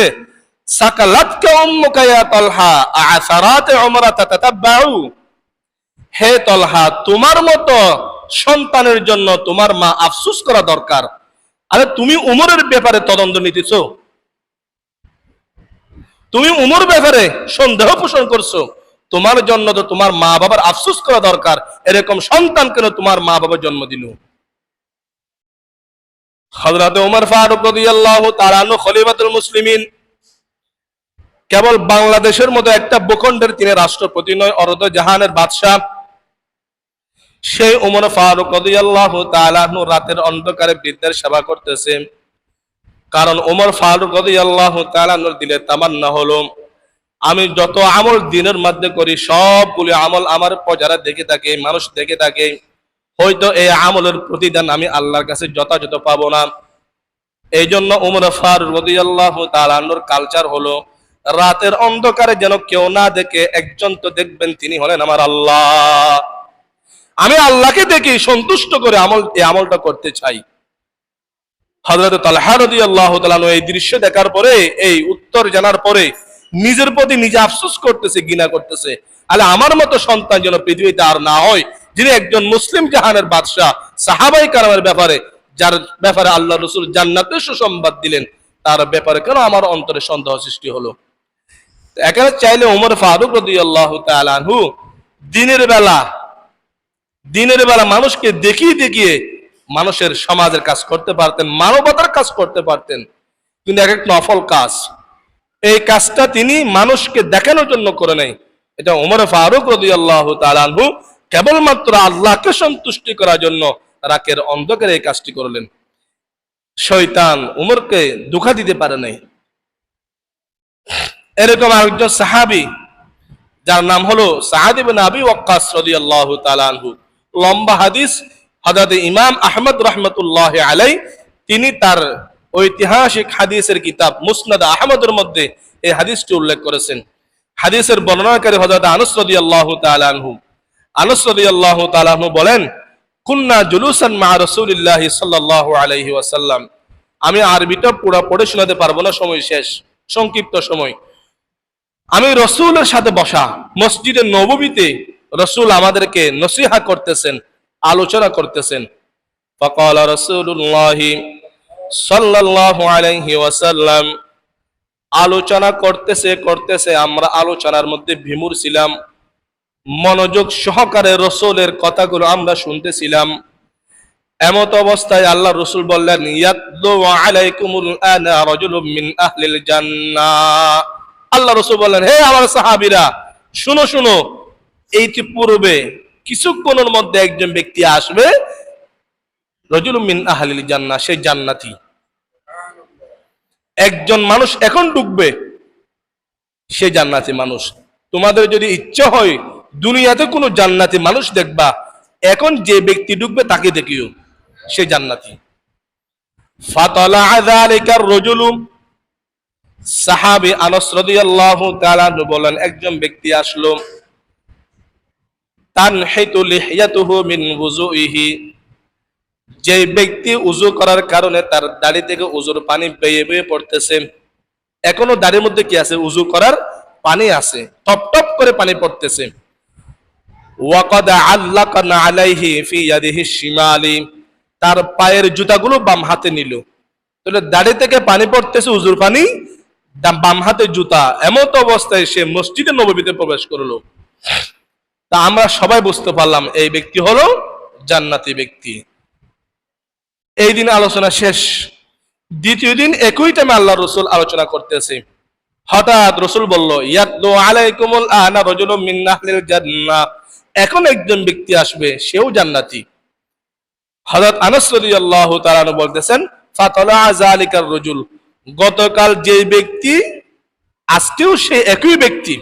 সাকালাতকা উম্মুকা ইয়া তালহা আ'সারাত উমরা তাতাতাব্বাউ, হে তালহা, তোমার মতো সন্তানের জন্য তোমার মা আফসোস করা দরকার। আরে তুমি উমরের ব্যাপারে তদন্ত নিতেছো, তুমি উমর ব্যাপারে সন্দেহ পোষণ করছো, তোমার জন্য তো তোমার মা বাবার আফসোস করা দরকার। এরকম সন্তান কেন তোমার মা বাবা জন্ম দিল? হযরত ওমর ফারুক রাদিয়াল্লাহু তাআলা আনহু খলিফাতুল মুসলিমিন, কেবল বাংলাদেশের মতো একটা ভূখণ্ডের তিনি রাষ্ট্রপতি নয়, অর্ধ জাহানের বাদশাহ। সেই ওমর ফারুক রাদিয়াল্লাহু তাআলা আনহু রাতের অন্ধকারে বৃদ্ধের সেবা করতেছে। কারণ ওমর ফারুক রাদিয়াল্লাহু তাআলা আনহুর দিলে তামান্না হলো, আমি যত আমল দিনের মধ্যে করি সবগুলি আমল আমার প্রজারা দেখে থাকে, মানুষ দেখে থাকে, হয়তো এই আমলের প্রতিদান আমি আল্লাহর কাছে যথাযথ পাবো না। এই জন্য ওমর ফারুক রাদিয়াল্লাহু তাআলা আনহুর কালচার হলো, রাতের অন্ধকারে যেন কেউ না দেখে, একজন তো দেখবেন, তিনি হলেন আমার আল্লাহ। আমি আল্লাহকে দেখে সন্তুষ্ট করে এই আমলটা করতে চাই। হযরত তালহা রাদিয়াল্লাহু তাআলা আনহু এই দৃশ্য দেখার পরে, এই উত্তর জানার পরে নিজের প্রতি নিজে আফসোস করতেছে, ঘৃণা করতেছে। আলে আমার মতো সন্তান যেন পৃথিবীতে আর না হয়, যিনি একজন মুসলিম জাহানের বাদশাহ, সাহাবায়ে কেরামের ব্যাপারে, যার ব্যাপারে আল্লাহ রাসূল জান্নাতের সুসংবাদ দিলেন, তার ব্যাপারে কেন আমার অন্তরে সন্দেহ সৃষ্টি হলো? এখানে চাইলে ওমর ফারুক রাদিয়াল্লাহু তাআলা আনহু দিনের বেলা মানুষকে দেখিয়ে দেখিয়ে মানুষের সমাজের কাজ করতে পারতেন, মানবতার কাজ করতে পারতেন। কিন্তু এক এক নফল কাজ, এই কাজটা তিনি মানুষকে দেখানোর জন্য করে নাই। এটা ওমর ফারুক রাদিয়াল্লাহু তাআলা আনহু কেবলমাত্র আল্লাহকে সন্তুষ্টি করার জন্য রাতের অন্ধকারে এই কাজটি করলেন। শয়তান উমরকে ধোঁকা দিতে পারে নাই। এরকম আরেকজন সাহাবী, যার নাম হলো সাআদ ইবনে আবি ওয়াক্কাস রাদিয়াল্লাহু তাআলা আনহু, লম্বা হাদিস। হযরত ইমাম আহমদ রাহমাতুল্লাহি আলাইহি তিনি তার ঐতিহাসিক হাদিসের কিতাব মুসনাদ আহমদের মধ্যে এই হাদিসটি উল্লেখ করেছেন। হাদিসের বর্ণনাকারী হযরত আনাস রাদিয়াল্লাহু তাআলা আনহু। আনাস রাদিয়াল্লাহু তাআলা আনহু বলেন, কুন্না জুলুসান মা রাসূলিল্লাহি সাল্লাল্লাহু আলাইহি ওয়াসাল্লাম। আমি আরবিটা পুরো পড়ে শোনাতে পারবো না, সময় শেষ, সংক্ষিপ্ত সময়। আমি রসুলের সাথে বসা, মসজিদে নববীতে রসুল আমাদেরকে নসিহা করতেছেন, আলোচনা করতেছেন। ফাকালা রাসূলুল্লাহ সাল্লাল্লাহু আলাইহি ওয়াসাল্লাম, আলোচনা করতেছে আমরা আলোচনার মধ্যে বিমূঢ় ছিলাম, মনোযোগ সহকারে রসুলের কথাগুলো আমরা শুনতেছিলাম। এমত অবস্থায় আল্লাহ রসুল বললেন, ইয়াতলু আলাইকুমুল আনা রাজুলুম মিন আহলিল জান্নাহ। আল্লাহ রসুল বললেন, হে আমার সাহাবীরা, শুনো শুনো, এই পূর্বে কিছুক্ষণের মধ্যে একজন ব্যক্তি আসবে, রাজুলুম মিন আহলিল জান্নাহ, সে জান্নাতি। একজন মানুষ এখন ঢুকবে, সে জান্নাতি মানুষ। তোমাদের যদি ইচ্ছা হয় দুনিয়াতে কোনো জান্নাতি মানুষ দেখবা, এখন যে ব্যক্তি ঢুকবে তাকে দেখিও, সে জান্নাতি। ফাতালা যালিকার রাজুলু, সাহাবী আনাস রাদিয়াল্লাহু তাআলা বলেন, একজন ব্যক্তি আসলো, তানহিতু লিহিয়াতুহু মিন ওযুইহি, যে ব্যক্তি ওযু করার কারণে তার দাড়ি থেকে ওযুর পানি বেয়ে বেয়ে পড়তেছে। এখনো দাড়ির মধ্যে কি আছে? ওযু করার পানি আছে, টপ টপ করে পানি পড়তেছে। ওয়াকাদ আল্লাকানা আলাইহি ফি ইয়াদিহি শিমালি, তার পায়ের জুতাগুলো বাম হাতে নিল। তাহলে দাড়ি থেকে পানি পড়তেছে, ওযুর পানি, বাম হাতে জুতা। এমত অবস্থায় সে মসজিদে নববীতে প্রবেশ করলো। তা আমরা সবাই বুঝতে পারলাম এই ব্যক্তি হলো জান্নাতি ব্যক্তি। এই দিন আলোচনা শেষ। দ্বিতীয় দিন একই টাইমে আল্লাহ রসুল আলোচনা করতেছে। হঠাৎ রসুল বলল, ইয়াতলু আলাইকুমুল আনা রাজুলুম মিন আহলিল জান্নাহ, এখন একজন ব্যক্তি আসবে, সেও জান্নাতি। হযরত আনাস রাদিয়াল্লাহু তাআলা আনহু বলতেছেন, ফাতালা যালিকার রাজুল, গতকাল যে ব্যক্তি, আজকেও সে একই ব্যক্তি,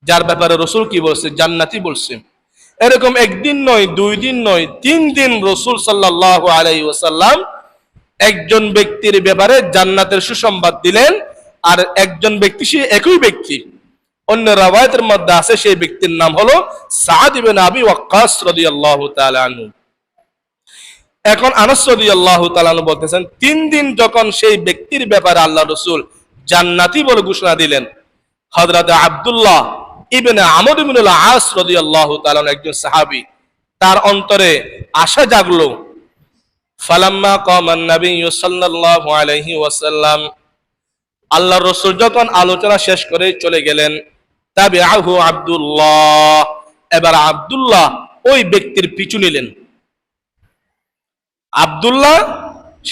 যার ব্যাপারে রসুল কি বলছে? জান্নাতি বলছে। এরকম একদিন নয়, 2 দিন নয়, 3 দিন রাসূল সাল্লাল্লাহু আলাইহি ওয়াসাল্লাম একজন ব্যক্তির ব্যাপারে জান্নাতের সুসংবাদ দিলেন। আর একজন ব্যক্তি, সে একই ব্যক্তি, অন্য রাওয়ায়াতের মধ্যে আছে সেই ব্যক্তির নাম হলো সাদ ইবনে আবি ওয়াক্কাস রাদিয়াল্লাহু তাআলা আনহু। এখন আনাস রাদিয়াল্লাহু তাআলা আনহু বলতেছেন, 3 দিন যখন সেই ব্যক্তির ব্যাপারে আল্লাহ রাসূল জান্নাতি বলে ঘোষণা দিলেন, হযরত আব্দুল্লাহ ইবনে আমর ইবনে আস রাদিয়াল্লাহু তাআলা একজন সাহাবী, তার অন্তরে আশা জাগলো। ফালাম্মা কামান নবী সাল্লাল্লাহু আলাইহি ওয়াসাল্লাম, আল্লাহ রাসূল যখন আলোচনা শেষ করে চলে গেলেন, তাবিআহু আব্দুল্লাহ, এবার আব্দুল্লাহ ওই ব্যক্তির পিছু নিলেন। আব্দুল্লাহ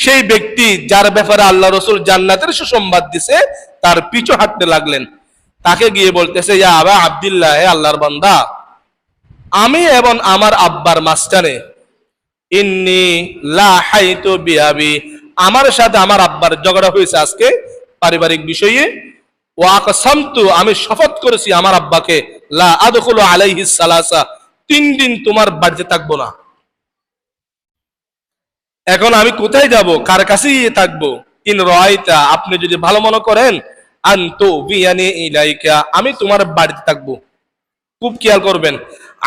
সেই ব্যক্তি যার ব্যাপারে আল্লাহ রাসূল জান্নাতের সুসংবাদ দিছে, তার পিছু হাঁটতে লাগলেন। তাকে গিয়ে বলতেছে, ইয়া আবা আব্দুল্লাহ, হে আল্লাহর বান্দা, আমি এবং আমার আব্বার মাঝখানে ইন্নী লা হাইতু বিআবি, আমার সাথে আমার আব্বার ঝগড়া হয়েছে আজকে পারিবারিক বিষয়ে। ওয়া আকসামতু, আমি শপথ করেছি আমার আব্বাকে, লা আদখুলু আলাইহি সালাসা, 3 দিন তোমার বাড়িতে থাকবো না। এখন আমি কোথায় যাব, কার কাছে গিয়ে থাকবো? ইন রাআইতা, আপনি যদি ভালো মনে করেন, আনতু বিয়ানি ইলাইকা, আমি তোমার বাড়িতে থাকবো। খুব খেয়াল করবেন,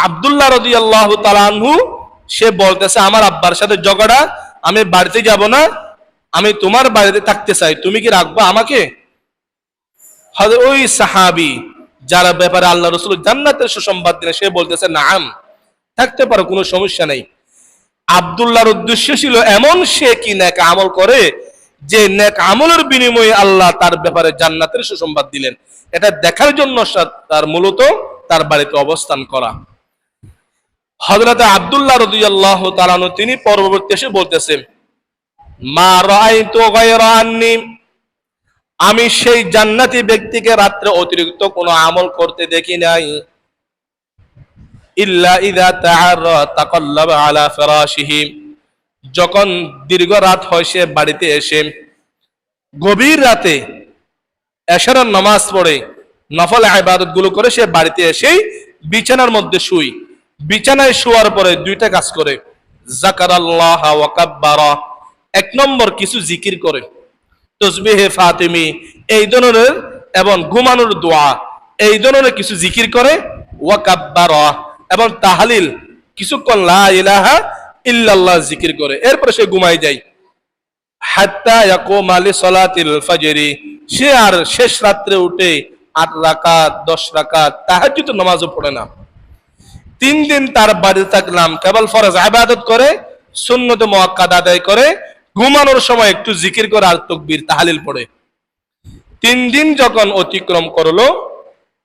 আব্দুল্লাহ রাদিয়াল্লাহু তাআলা আনহু সে বলতেছে, আমার আব্বার সাথে ঝগড়া, আমি বাড়িতে যাব না, আমি তোমার বাড়িতে থাকতে চাই, তুমি কি রাখবা আমাকে? ওই সাহাবী যার ব্যাপারে আল্লাহ রাসূল জান্নাতের সুসংবাদ দিলেন, সে বলতেছে, নাম, থাকতে পারো, কোনো সমস্যা নেই। আব্দুল্লাহর উদ্দেশ্য ছিল এমন, সে কি নেক আমল করে যে নেক আমলের বিনিময়ে আল্লাহ তার ব্যাপারে জান্নাতের সুসংবাদ দিলেন, এটা দেখার জন্য তার মূলত তার বাড়িতে অবস্থান করা। হযরত আব্দুল্লাহ রাদিয়াল্লাহু তাআলা আনহু তিনি পরবর্তী এসে বলতেছেন, মা রাআইতু গায়রা আন্নী, আমি সেই জান্নাতি ব্যক্তিকে রাত্রে অতিরিক্ত কোনো আমল করতে দেখি নাই, ইল্লা ইযা তাআরা তাকাল্লাবা আলা ফিরাশিহি, যখন দীর্ঘ রাত হয় সে বাড়িতে এসে গভীর রাতে এশারের নামাজ পড়ে নফল ইবাদত গুলো করে সে বাড়িতে এসেই বিছানার মধ্যে শুই। বিছানায় শোয়ার পরে 2টা কাজ করে, যাকারাল্লাহ ওয়া কাব্বারা, 1 নম্বর কিছু জিকির করে, তাসবিহে ফাতিমি এই ধরনের, এবং ঘুমানোর দোয়া এই ধরনের কিছু জিকির করে, ওয়া কাব্বারা, এবং তাহলিল কিছুক্ষণ লা ইলাহা ইল্লাল্লাহ জিকির করে, এরপরে সে ঘুমায় যায়। হাত্তা ইয়াকুমা লিসালাতিল ফাজরি, সে আর শেষ রাত্রে উঠে 8 রাকাত 10 রাকাত তাহাজ্জুদ নামাজও পড়ে না। 3 দিন তার বাড়িতে থাকলাম, কেবল ফরজ ইবাদত করে, সুন্নত মুআক্কাদ আদায় করে, ঘুমানোর সময় একটু জিকির করে আর তাকবীর তাহলিল পড়ে। 3 দিন যখন অতিক্রম করলো,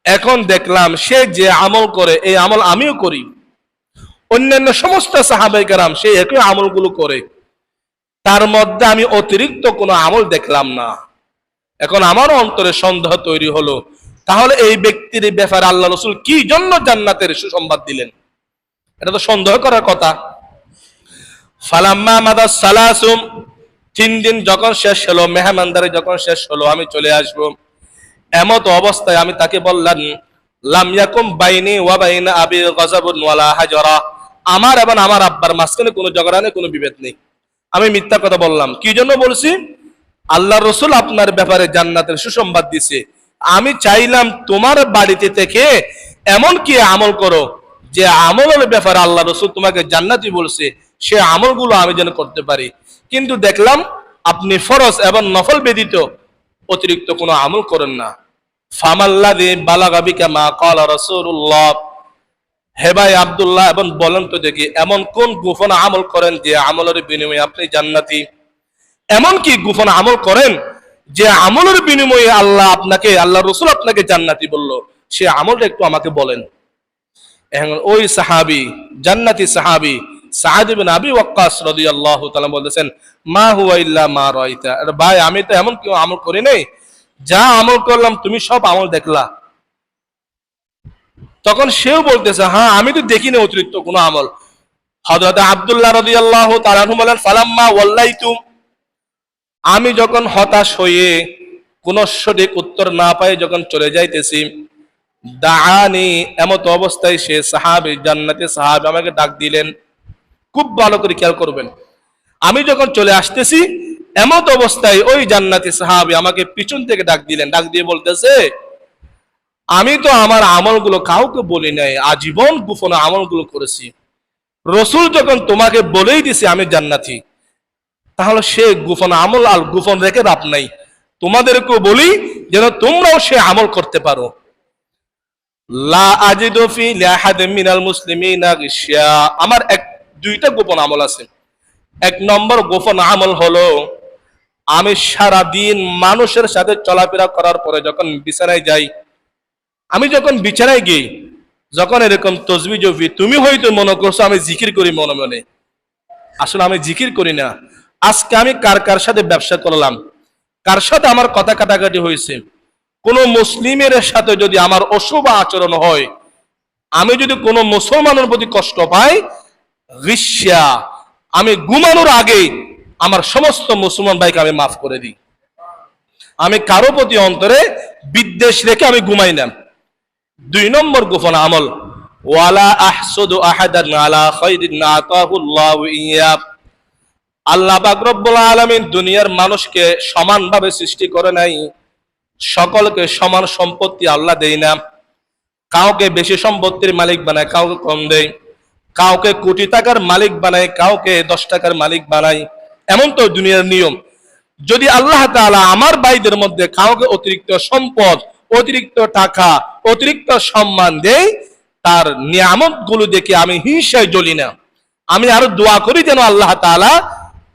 এখন দেখলাম সে যে আমল করে এই আমল আমিও করি, অন্যান্য সমস্ত সাহাবায়ে কেরাম সেই একই আমলগুলো করে, তার মধ্যে আমি অতিরিক্ত কোনো আমল দেখলাম না। এখন আমার অন্তরে সন্দেহ তৈরি হলো, তাহলে এই ব্যক্তির ব্যাপারে আল্লাহ রাসূল কি জন্য জান্নাতের সুসংবাদ দিলেন? এটা তো সন্দেহ করার কথা। ফালাম্মা মাদা সালাসুম, 3 দিন যখন শেষ হলো, মেহমানদারি যখন শেষ হলো, আমি চলে আসবো, এমত অবস্থায় আমি তাকে বললাম, লাম ইয়াকুম বাইনি ওয়া বাইনা আবি গাযাবুন ওয়ালা হাজারা, আমার এবং আমার আব্বার মাঝখানে কোনো ঝগড়া নেই, কোনো বিভেদ নেই। আমি মিথ্যা কথা বললাম। কি জন্য বলছি? আল্লাহ রাসূল আপনার ব্যাপারে জান্নাতের সুসংবাদ দিছে, আমি চাইলাম তোমার বাড়িতে থেকে এমন কি আমল করো যে আমলের ব্যাপারে আল্লাহ রাসূল তোমাকে জান্নাতি বলছে, সে আমলগুলো আমি যেন করতে পারি। কিন্তু দেখলাম আপনি ফরজ এবং নফল ব্যতীত অতিরিক্ত কোনো আমল করেন না। ফামাল্লাযী বালাগা বিকা মা ক্বালা রাসূলুল্লাহ, হে ভাই আব্দুল্লাহ, এবং বলেন তো দেখি, এমন কোন গোপন আমল করেন যে আমলের বিনিময়ে আপনি জান্নাতি? এমন কি গোপন আমল করেন যে আমলের বিনিময়ে আল্লাহ রাসূল আপনাকে জান্নাতি বলল? সে আমলটা একটু আমাকে বলেন। এখন ওই সাহাবী, জান্নাতি সাহাবী সাদ ইবনে আবি ওয়াক্কাস রাদিয়াল্লাহু তাআলা বলতেছেন, মা হুয়া ইল্লা মা রাআইতা, আরে ভাই আমি তো এমন কেউ আমল করি নাই, যা আমল করলাম তুমি সব আমল দেখলা। তখন সেও বলতেছে, হ্যাঁ আমি তো দেখিনি অতিরিক্ত কোনো আমল। হযরত আব্দুল্লাহ রাদিয়াল্লাহু তাআলা আনহু বলেন, ফালাম্মা ওয়াল্লাইতু, আমি যখন হতাশ হয়ে কোন সঠিক উত্তর না পাই যখন চলে যাইতেছি, দাআনি, এমত অবস্থায় সে সাহাবী, জান্নাতি সাহাবী আমাকে ডাক দিলেন। খুব ভালো করে খেয়াল করবেন, আমি যখন চলে আসতেছি এমত অবস্থায় ওই জান্নাতি সাহাবী আমাকে পিছন থেকে ডাক দিলেন। ডাক দিয়ে বলতেছে, আমি তো আমার আমলগুলো কাউকে বলি নাই, আজীবন গোপন আমলগুলো করেছি। রসুল যখন তোমাকে বলেই দিছে আমি জান্নাতি, তাহলে সে গোপন আমল আর গোপন রেখে লাভ নাই। তোমাদেরকেও বলি যেন তোমরাও সে আমল করতে পারো। লা আজিদু ফি লিআহাদিন মিনাল মুসলিমিনা গিশা। আমার দুইটা গোপন আমল আছে। এক নম্বর গোপন আমল হলো, আমি সারা দিন মানুষের সাথে চলাফেরা করার পরে যখন বিছানায় যাই, আমি যখন বিছানায় গিয়ে যখন এরকম তসবিহ জপি, তুমি হয়তো মনে করছো আমি জিকির করি মনে মনে, আসলে আমি জিকির করি না। আজকে আমি কার কার সাথে ব্যবসা করলাম, কার সাথে আমার কথা কাটাকাটি হয়েছে, কোন মুসলিমের সাথে যদি আমার অশুভ আচরণ হয়, আমি যদি কোনো মুসলমানের প্রতি কষ্ট পাই, রিশা, আমি ঘুমানোর আগে আমার সমস্ত মুসলমান ভাইকে আমি মাফ করে দিই। আমি কারো প্রতি অন্তরে বিদ্বেষ রেখে আমি ঘুমাই না। দুই নম্বর গোপন আমল, ওয়ালা আহসুদু আহাদান আলা খাইরিন আতাহুল্লাহু ইয়া। আল্লাহ পাক রব্বুল আলামিন দুনিয়ার মানুষকে সমানভাবে সৃষ্টি করে নাই, সকলকে সমান সম্পত্তি আল্লাহ দেয় না। কাউকে বেশি সম্পত্তির মালিক বানায়, কাউকে কম দেয়। কাউকে কোটি টাকার মালিক বানায়, কাউকে 10 টাকার মালিক বানায়। এমন তো দুনিয়ার নিয়ম। যদি আল্লাহ তাআলা আমার ভাইদের মধ্যে কাউকে অতিরিক্ত সম্পদ, অতিরিক্ত টাকা, অতিরিক্ত সম্মান দেয়, তার নিয়ামত গুলো দেখে আমি হিংসায় জ্বলি না। আমি আরো দোয়া করি যেন আল্লাহ তাআলা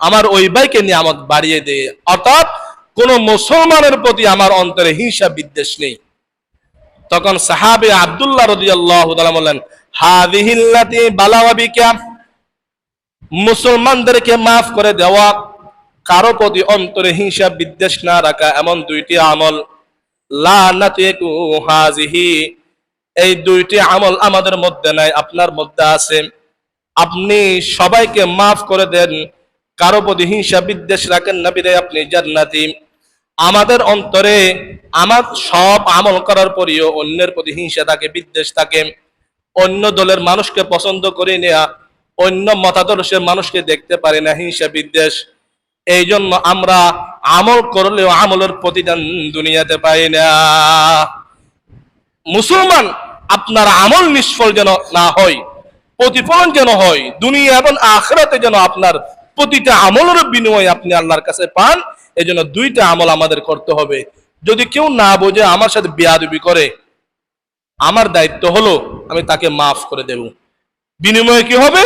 আমার ওই ভাইকে নিয়ামত বাড়িয়ে দেয়। অর্থাৎ কোন মুসলমানের প্রতি আমার অন্তরে হিংসা বিদ্বেষ নেই। তখন সাহাবে আব্দুল্লাহ রাদিয়াল্লাহু তাআলা বললেন, হাযিহিল্লাতী বালাওয়া বিকা, মুসলমানদেরকে মাফ করে দেওয়া, কারো প্রতি অন্তরে হিংসা বিদ্বেষ না রাখা, এমন দুইটি আমল, লা নাতিকু হাযিহি, এই দুইটি আমল আমাদের মধ্যে নাই, আপনার মধ্যে আছে। আপনি সবাইকে মাফ করে দেন, কারো প্রতি হিংসা বিদ্বেষ রাখেন না, বিধায় আপনি জান্নাতি। আমাদের অন্তরে আমার সব আমল করার পরেও অন্যের প্রতি হিংসা থাকে, বিদ্বেষ থাকে, অন্য দলের মানুষকে পছন্দ করি না, অন্য মতাদর্শের মানুষকে দেখতে পারি না, হিংসা বিদ্বেষ। এই জন্য আমরা আমল করলেও আমলের প্রতিদান দুনিয়াতে পাই না। মুসলমান, আপনার আমল নিষ্ফল যেন না হয়, প্রতিফলন যেন হয় দুনিয়া এবং আখিরাতে, যেন আপনার প্রতিটা আমলের বিনিময়ে আপনি আল্লাহর কাছে পান। এই জন্য দুইটা আমল আমাদের করতে হবে। যদি কেউ না বোঝে, আমার সাথে বেয়াদবি করে, আমার দায়িত্ব হলো আমি তাকে মাফ করে দেব। বিনিময়ে কি হবে?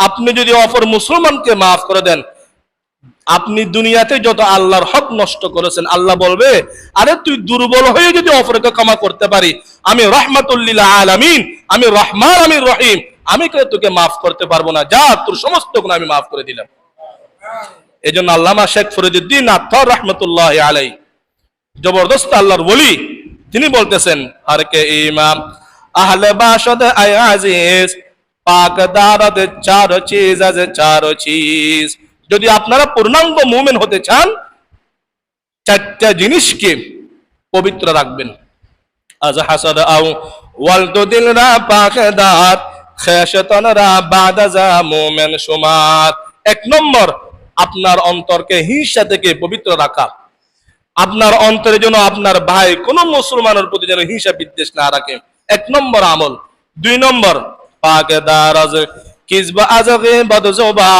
আপনি যদি অপর মুসলমানকে মাফ করে দেন, আপনি দুনিয়াতে যত আল্লাহর হক নষ্ট করেছেন, আল্লাহ বলবে, আরে তুই দুর্বল হয়ে যদি অপরকে ক্ষমা করতে পারি, আমি রাহমাতুল লিল আলামিন, আমি রহমান, আমি রহিম, আমি কেন তোকে মাফ করতে পারবো না? যা, তোর সমস্ত গুনাহ আমি মাফ করে দিলাম। এজন্য আল্লামা শেখ ফরিদুদ্দীন আত্তার রাহমাতুল্লাহি আলাইহি, জবরদস্ত আল্লাহর ওলি, তিনি বলতেছেন, আর কে ইমাম আহলে বাসদ আয় আজিজ, পাক দারত চার চিজ আছে, চার চিজ। যদি আপনারা পূর্ণাঙ্গ মুমিন হতে চান, চারটা জিনিসকে পবিত্র রাখবেন। আজ হাসাদ আও ওয়ালদুদিল রা পাকদার, খাশাতান রা বাদা যা মুমিন সুমাত। এক নম্বর, আপনার অন্তরকে হিংসা থেকে পবিত্র রাখা। আপনার অন্তরে যেন আপনার ভাই কোন মুসলমানের প্রতি যেন হিংসা বিদ্বেষ না রাখে, এক নম্বর আমল। দুই নম্বর, পাকদার আজ কিসবা আজগে বদজবা,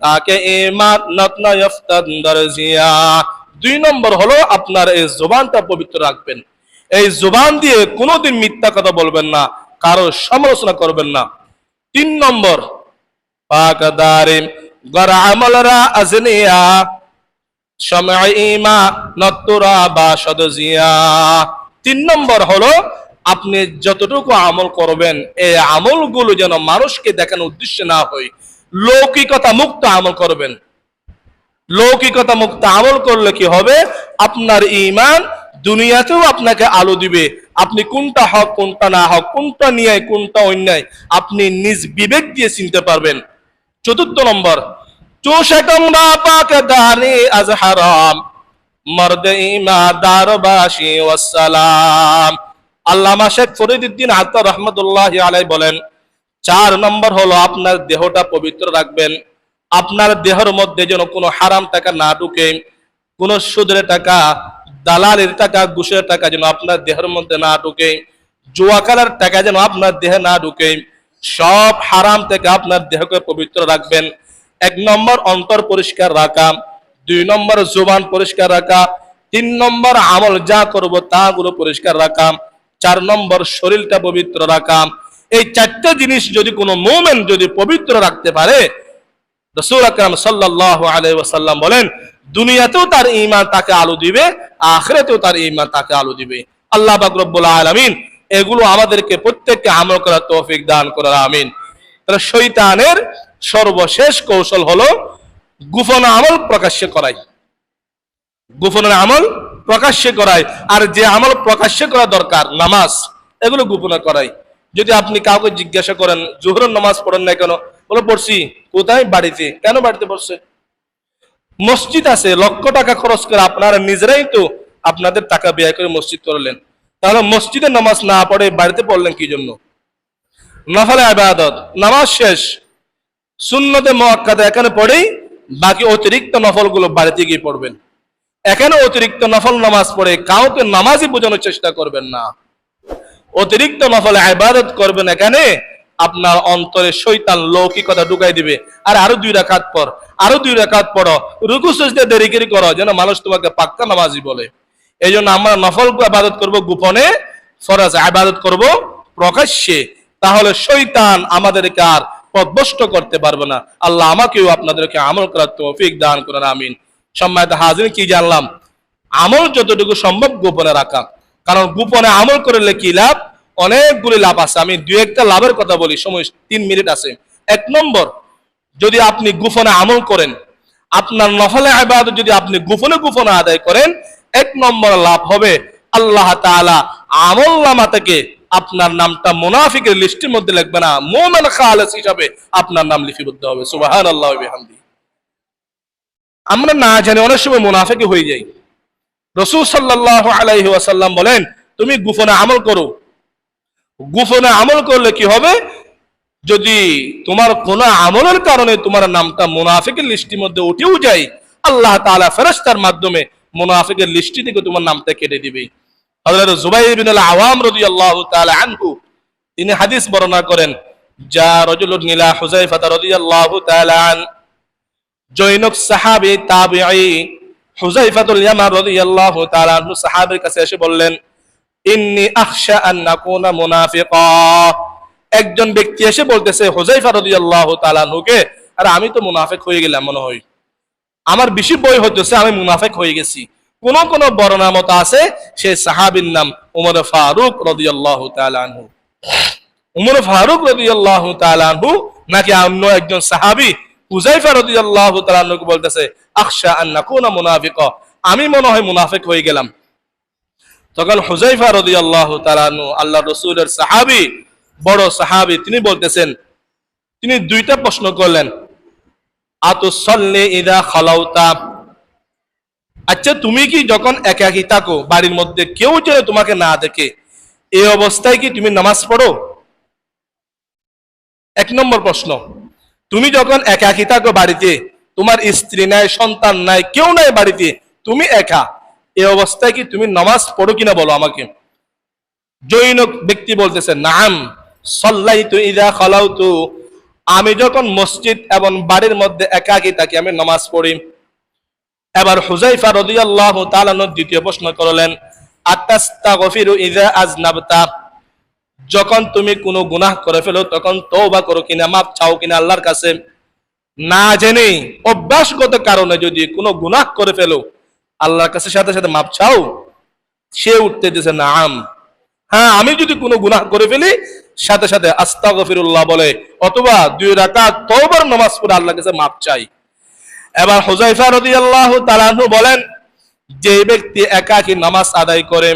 তাকে ইমান নতনা ইফতাদ দরজিয়া। দুই নম্বর হলো আপনার এই জবানটা পবিত্র রাখবেন। এই জবান দিয়ে কোনোদিন মিথ্যা কথা বলবেন না, কারো সমালোচনা করবেন না। তিন নম্বর, পাকদারে গর আমলরা আজনিয়া, সময়ইমা নতুরা বা সদজিয়া। তিন নম্বর হলো আপনি যতটুকু আমল করবেন, এই আমলগুলো যেন মানুষকে দেখানোর উদ্দেশ্যে না হয়, লৌকিকতা মুক্ত আমল করবেন। লৌকিকতা মুক্ত আমল করলে কি হবে? আপনার ঈমান দুনিয়াতেও আপনাকে আলো দিবে। আপনি কোনটা হক, কোনটা না হক, কোনটা ন্যায়, কোনটা অন্যায়, আপনি নিজ বিবেক দিয়ে চিনতে পারবেন। চতুর্থ নম্বর, চোষকম না পাক দানি আজ হারাম, মর্দ ইমা দারবাসি ওয়াসসালাম। আল্লামা শেখ ফরিদউদ্দিন আত্তার রহমতুল্লাহি আলাইহি বলেন 4 নম্বর হলো আপনার দেহটা পবিত্র রাখবেন। আপনার দেহের মধ্যে যেন কোনো হারাম টাকা না ঢুকে, কোনো সুদের টাকা, দালালের টাকা, ঘুষের টাকা যেন আপনার দেহের মধ্যে না ঢুকে, জুয়া খেলার টাকা যেন আপনার দেহে না ঢুকে। সব হারাম থেকে আপনার দেহকে পবিত্র রাখবেন। 1 নম্বর অন্তর পরিষ্কার রাখা, 2 নম্বর জুবান পরিষ্কার রাখা, 3 নম্বর আমল যা করব তা গুলো পরিষ্কার রাখা, 4 নম্বর শরীরটা পবিত্র রাখা। এই 4টা জিনিস যদি কোনো মুমিন যদি পবিত্র রাখতে পারে, রাসূল আকরাম সাল্লাল্লাহু আলাইহি ওয়াসাল্লাম বলেন দুনিয়াতেও তার ঈমান তাকে আলো দিবে, আখিরাতেও তার ঈমান তাকে আলো দিবে। আল্লাহ পাক রব্বুল আলামিন এগুলো আমাদেরকে প্রত্যেককে আমল করার তৌফিক দান করেন, আমিন। তাহলে শয়তানের সর্বশেষ কৌশল হলো গোপন আমল প্রকাশ্যে করাই, গোপনের আমল প্রকাশ্যে করাই। আর যে আমল প্রকাশ্যে করা দরকার, নামাজ, এগুলো গোপনে করাই। যদি আপনি কাউকে জিজ্ঞাসা করেন জোহরের নামাজ পড়েন না কেন, বলে পড়ছি। কোথায়? বাড়িতে। কেন বাড়িতে পড়ছে? মসজিদ আছে, লক্ষ টাকা খরচ করে আপনারা নিজেরাই তো আপনাদের টাকা ব্যয় করে মসজিদ করলেন, তাহলে মসজিদে নামাজ না পড়ে বাড়িতে পড়লেন কি জন্য? নফল ইবাদত, নামাজ শেষ, সুন্নতে মুআক্কাদা এখানে পড়েই বাকি অতিরিক্ত নফলগুলো বাড়িতে গিয়ে পড়বেন। এখানে অতিরিক্ত নফল নামাজ পড়ে কাউকে নামাজই বোঝানোর চেষ্টা করবেন না। অতিরিক্ত নফল ইবাদত করবেন, এখানে আপনার অন্তরে শয়তান লৌকিকতা ঢুকাই দিবে। আর আরো 2 রাকাত পর, আরো 2 রাকাত পড়ো, রুকু সিজদা দেরি করে করো, যেন মানুষ তোমাকে পাক্কা নামাজি বলে। এই জন্য আমরা নফল ইবাদত করব গোপনে, ফরজ ইবাদত করব প্রকাশ্যে। তাহলে শয়তান আমাদেরকে আর পথভ্রষ্ট করতে পারবে না। আল্লাহ আমাকেও আপনাদেরকে আমল করার তৌফিক দান করেন, আমিন। সম্মানিত হাজিরিন, কি জানলাম? আমল যতটুকু সম্ভব গোপনে রাখা, কারণ গোপনে আমল করলে কি লাভ? অনেকগুলি লাভ আছে। আমি 2-1টা লাভের কথা বলি, সময় 3 মিনিট আছে। 1 নম্বর, যদি আপনি গোপনে আমল করেন, আপনার নফল ইবাদত যদি আপনি গোপনে গোপনে আদায় করেন, 1 নম্বর লাভ হবে আল্লাহ তাআলা আমলনামা থেকে আপনার নামটা মুনাফিকের লিস্টের মধ্যে লিখবে না, মুমিন খালেস হিসাবে আপনার নাম লিপিবদ্ধ হবে। সুবহানাল্লাহি ওয়া বিহামদিহি। আমরা না জানি অনেক সময় মুনাফিক হয়ে যাই। রাসূল সাল্লাল্লাহু আলাইহি ওয়াসাল্লাম বলেন তুমি গোপনে আমল করো। গোপনে আমল করলে কি হবে? যদি তোমার কোন আমলের কারণে তোমার নামটা মুনাফিকের লিস্টের মধ্যে উঠেও যায়, আল্লাহ তাআলা ফেরেশতার মাধ্যমে মুনাফিকের লিস্টি থেকে তোমার নামটা কেটে দিবে। হযরত জুবাইর বিন আল-আওয়াম রাদিয়াল্লাহু তাআলা আনহু তিনি হাদিস বর্ণনা করেন, যা রাজুলুন ইলা হুযায়ফা রাদিয়াল্লাহু তাআলা আন, জৈনক সাহাবী তাবিঈ হুযায়ফাতুল ইয়ামান রাদিয়াল্লাহু তাআলা আনহু সাহাবীর কাছে এসে বললেন, ইন্নী আখশা আন নাকুনা মুনাফিকা। একজন ব্যক্তি এসে বলতেছে হুযায়ফা রাদিয়াল্লাহু তাআলা আনহুকে, আরে আমি তো মুনাফিক হয়ে গেলাম মনে হয়, আমার বেশি ভয় হইতেছে আমি মুনাফিক হয়ে গেছি। কোন কোন বর্ণনা মত আছে সেই সাহাবীর নাম উমর ফারুক রাদিয়াল্লাহু তাআলা আনহু। উমর ফারুক রাদিয়াল্লাহু তাআলা আনহু নাকি অন্য একজন সাহাবী হুযায়ফা রাদিয়াল্লাহু তাআলা আনহুকে বলতেছে আখশা আন নাকুনা মুনাফিকা, আমি মনে হয় মুনাফিক হয়ে গেলাম। তখন হুযায়ফা রাদিয়াল্লাহু তাআলা আনহু আল্লাহর রাসূলের সাহাবী, বড় সাহাবী, তিনি বলতেছেন, তিনি 2টা প্রশ্ন করলেন, আতুসাল্লি ইযা খালাউতা, আচ্ছা তুমি কি যখন একাকী থাকো বাড়ির মধ্যে কেউ যেন তোমাকে না দেখে, এই অবস্থায় কি তুমি নামাজ পড়ো? 1 নম্বর প্রশ্ন, তুমি যখন একাকী থাকো বাড়িতে, তোমার স্ত্রী নাই, সন্তান নাই, কেউ নাই বাড়িতে, তুমি একা, এই অবস্থায় কি তুমি নামাজ পড়ো কিনা বলো আমাকে। জৈনক ব্যক্তি বলতেছে, নাম সাল্লাইতু ইযা খালাউতু, আমি যখন মসজিদ এবং বাড়ির মধ্যে একাকী থাকি আমি নামাজ পড়ি। এবার হুযায়ফা রাদিয়াল্লাহু তাআলা দ্বিতীয় প্রশ্ন করলেন, আতাস্তাগফিরু ইযা আযনাবতা, যখন তুমি কোনো গুনাহ করে ফেলো তখন তওবা করো কিনা, মাপ চাও কিনা আল্লাহর কাছে। না জেনে অভ্যাসগত কারণে যদি কোনো গুনাহ করে ফেলো আল্লাহর কাছে সাথে সাথে মাপ চাও? সে উঠতে দিয়েছে নাম, হ্যাঁ আমি যদি কোনো গুনাহ করে ফেলি সাথে সাথে আস্তাগফিরুল্লাহ বলে অথবা 2 রাকাত তওবার নামাজ পড়ে আল্লাহর কাছে মাপ চাই। এবার হুযায়ফা রাদিয়াল্লাহু তাআলা আনহু বলেন, যে ব্যক্তি একাকী নামাজ আদায় করে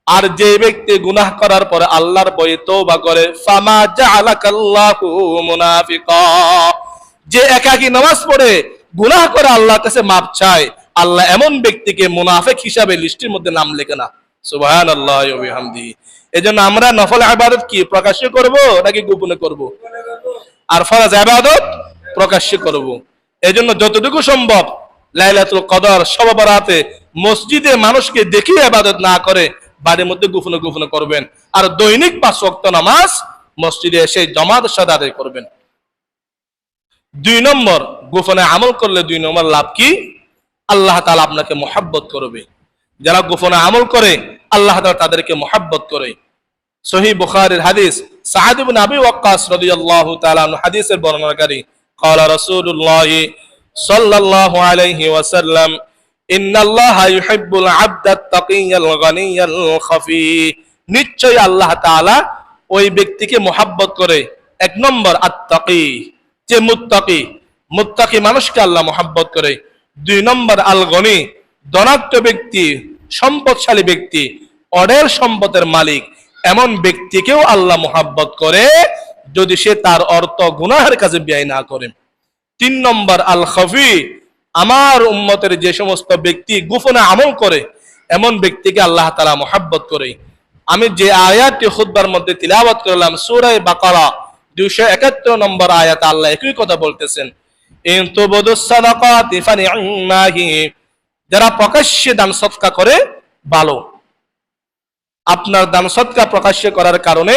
আর যে ব্যক্তি গুনাহ করার পরে আল্লাহর ভয়ে তওবা করে, ফামা জাআলাকাল্লাহু মুনাফিকা, যে একাকী নামাজ পড়ে গুনাহ করে আল্লাহর কাছে মাপ চায়, আল্লাহ এমন ব্যক্তিকে মুনাফিক হিসাবে লিস্টের মধ্যে নাম লেখে না। সুবহানাল্লাহি ওয়া বিহামদিহি। এজন্য আমরা নফল ইবাদত কি প্রকাশ্যে করব নাকি গোপনে করব? আর ফরজ ইবাদত প্রকাশ্যে করব। এজন্য যতটুকু সম্ভব লাইলাতুল কদর শবে বরাতে মসজিদে মানুষকে দেখিয়ে ইবাদত না করে বাড়ির মধ্যে গোপনে গোপনে করবেন। আর দৈনিক 5 ওয়াক্ত নামাজ মসজিদে এসে জামাতের সাথে আদায় করবেন। 2 নম্বর, গোপনে আমল করলে 2 নম্বর লাভ কি? আল্লাহ তাআলা আপনাকে মহব্বত করবে। যারা গোপনে আমল করে আল্লাহ তাআলা তাদেরকে মহব্বত করে। সহিহ বুখারীর হাদিস, সাদ ইবনে আবি ওয়াক্কাস রাদিয়াল্লাহু তাআলা আনহু হাদিসের বর্ণনাকারী, ক্বালা রাসূলুল্লাহ সাল্লাল্লাহু আলাইহি ওয়াসাল্লাম, ইন্নাল্লাহা ইউহিব্বুল আবদাত তাকিয়াল গানিয়াল খাফি। নিশ্চয় আল্লাহ তাআলা ওই ব্যক্তিকে মহব্বত করে। 1 নম্বর আত-তাকি, যে মুত্তাকি, মুত্তাকি মানুষকে আল্লাহ মহব্বত করে। 2 নম্বর আল গনি, ধনাঢ্য ব্যক্তি, সম্পদশালী ব্যক্তি, অঢেল সম্পদের মালিক, এমন ব্যক্তিকেও আল্লাহ মহব্বত করে যদি সে তার অর্থ গুনাহের কাজে ব্যয় না করে। 3 নম্বর আল খাফি, আমার উম্মতের যে সমস্ত ব্যক্তি গোপনে আমল করে এমন ব্যক্তিকে আল্লাহ তাআলা মহব্বত করে। আমি যে আয়াতটি খুতবার মধ্যে তিলাওয়াত করলাম সূরা বাকারা 271 নম্বর আয়াতে আল্লাহ একই কথা বলতেছেন, ইন তুবদুস সাদাকাতি ফানি'মাহি, যারা প্রকাশ্যে দান সদকা করে ভালো। আপনার দান সদকা প্রকাশ্যে করার কারণে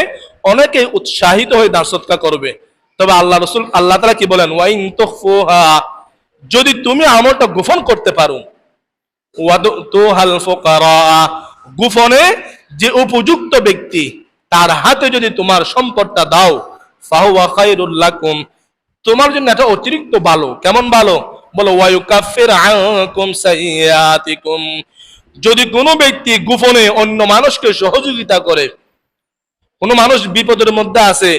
অনেকে উৎসাহিত হয়ে দান সদকা করবে। তবে আল্লাহ রাসূল আল্লাহ তাআলা কি বলেন, ওয়া ইন তুখফুহা, যদি তুমি আমলটা গোপন করতে পারো, ওয়াদুতুহাল ফুকারা, গোপনে যে উপযুক্ত ব্যক্তি তার হাতে যদি তোমার সম্পদটা দাও, ফাহুয়া খায়রুল লাকুম, তোমার জন্য এটা অতিরিক্ত ভালো। কেমন ভালো? বলো, ওয়া ইউকাফির আনকুম সাইয়্যাতিকুম, যদি কোনো ব্যক্তি গোপনে অন্য মানুষকে সহযোগিতা করে, কোনো মানুষ বিপদের মধ্যে আছে,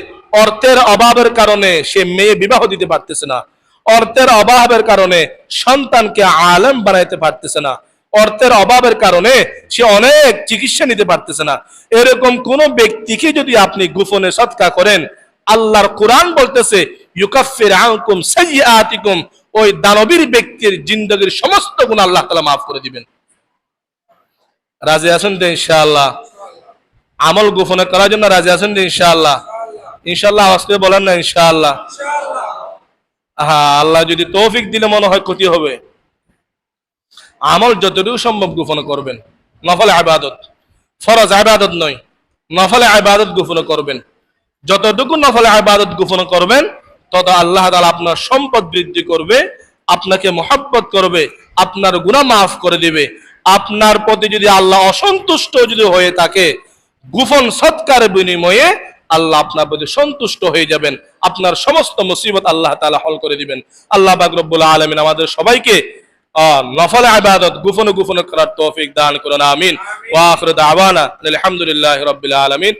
অর্থের অভাবের কারণে সে মেয়ে বিবাহ দিতে পারতেছে না, অর্থের অভাবের কারণে সন্তানকে আলেম বানাইতে পারতেছে না, অর্থের অভাবের কারণে সে অনেক চিকিৎসা নিতে পারতেছে না, এরকম কোন ব্যক্তিকে যদি আপনি গোপনে সদকা করেন, আল্লাহর কোরআন বলতেছে ইউকাফির আনকুম সাইয়্যাতিকুম, ওই দানবীর ব্যক্তির জিন্দেগীর সমস্ত গুনাহ আল্লাহ তাআলা মাফ করে দিবেন। রাজি আছেন তো ইনশাআল্লাহ? আমল গোপনে করার জন্য রাজি আছেন তো ইনশাআল্লাহ? ইনশাআল্লাহ আওয়াজ করে বলেন না ইনশাআল্লাহ? হ্যাঁ, আল্লাহ যদি তৌফিক দিলে মনে হয় ক্ষতি হবে। আমল যতটুকু সম্ভব গোপনে করবেন। নফল ইবাদত, ফরজ ইবাদত নয়, নফল ইবাদত গোপনে করবেন। যতটুকু নফল ইবাদত গোপনে করবেন তত আল্লাহ তাআলা আপনার সম্পদ বৃদ্ধি করবে, আপনাকে মহব্বত করবে, আপনার গুনাহ মাফ করে দিবে। আপনার প্রতি যদি আল্লাহ অসন্তুষ্ট যদি হয়ে থাকে, গোপন সৎকার বিনিময়ে আল্লাহ আপনার প্রতি সন্তুষ্ট হয়ে যাবেন, আপনার সমস্ত মুসিবত আল্লাহ তাআলা হল করে দিবেন। আল্লাহ পাক রব্বুল আলামিন আমাদের সবাইকে নফল ইবাদত গোপনে গোপনে করার তৌফিক দান করুন, আমিন। ওয়া আখিরু দাওয়ানা আলহামদুলিল্লাহি রাব্বিল আলামিন।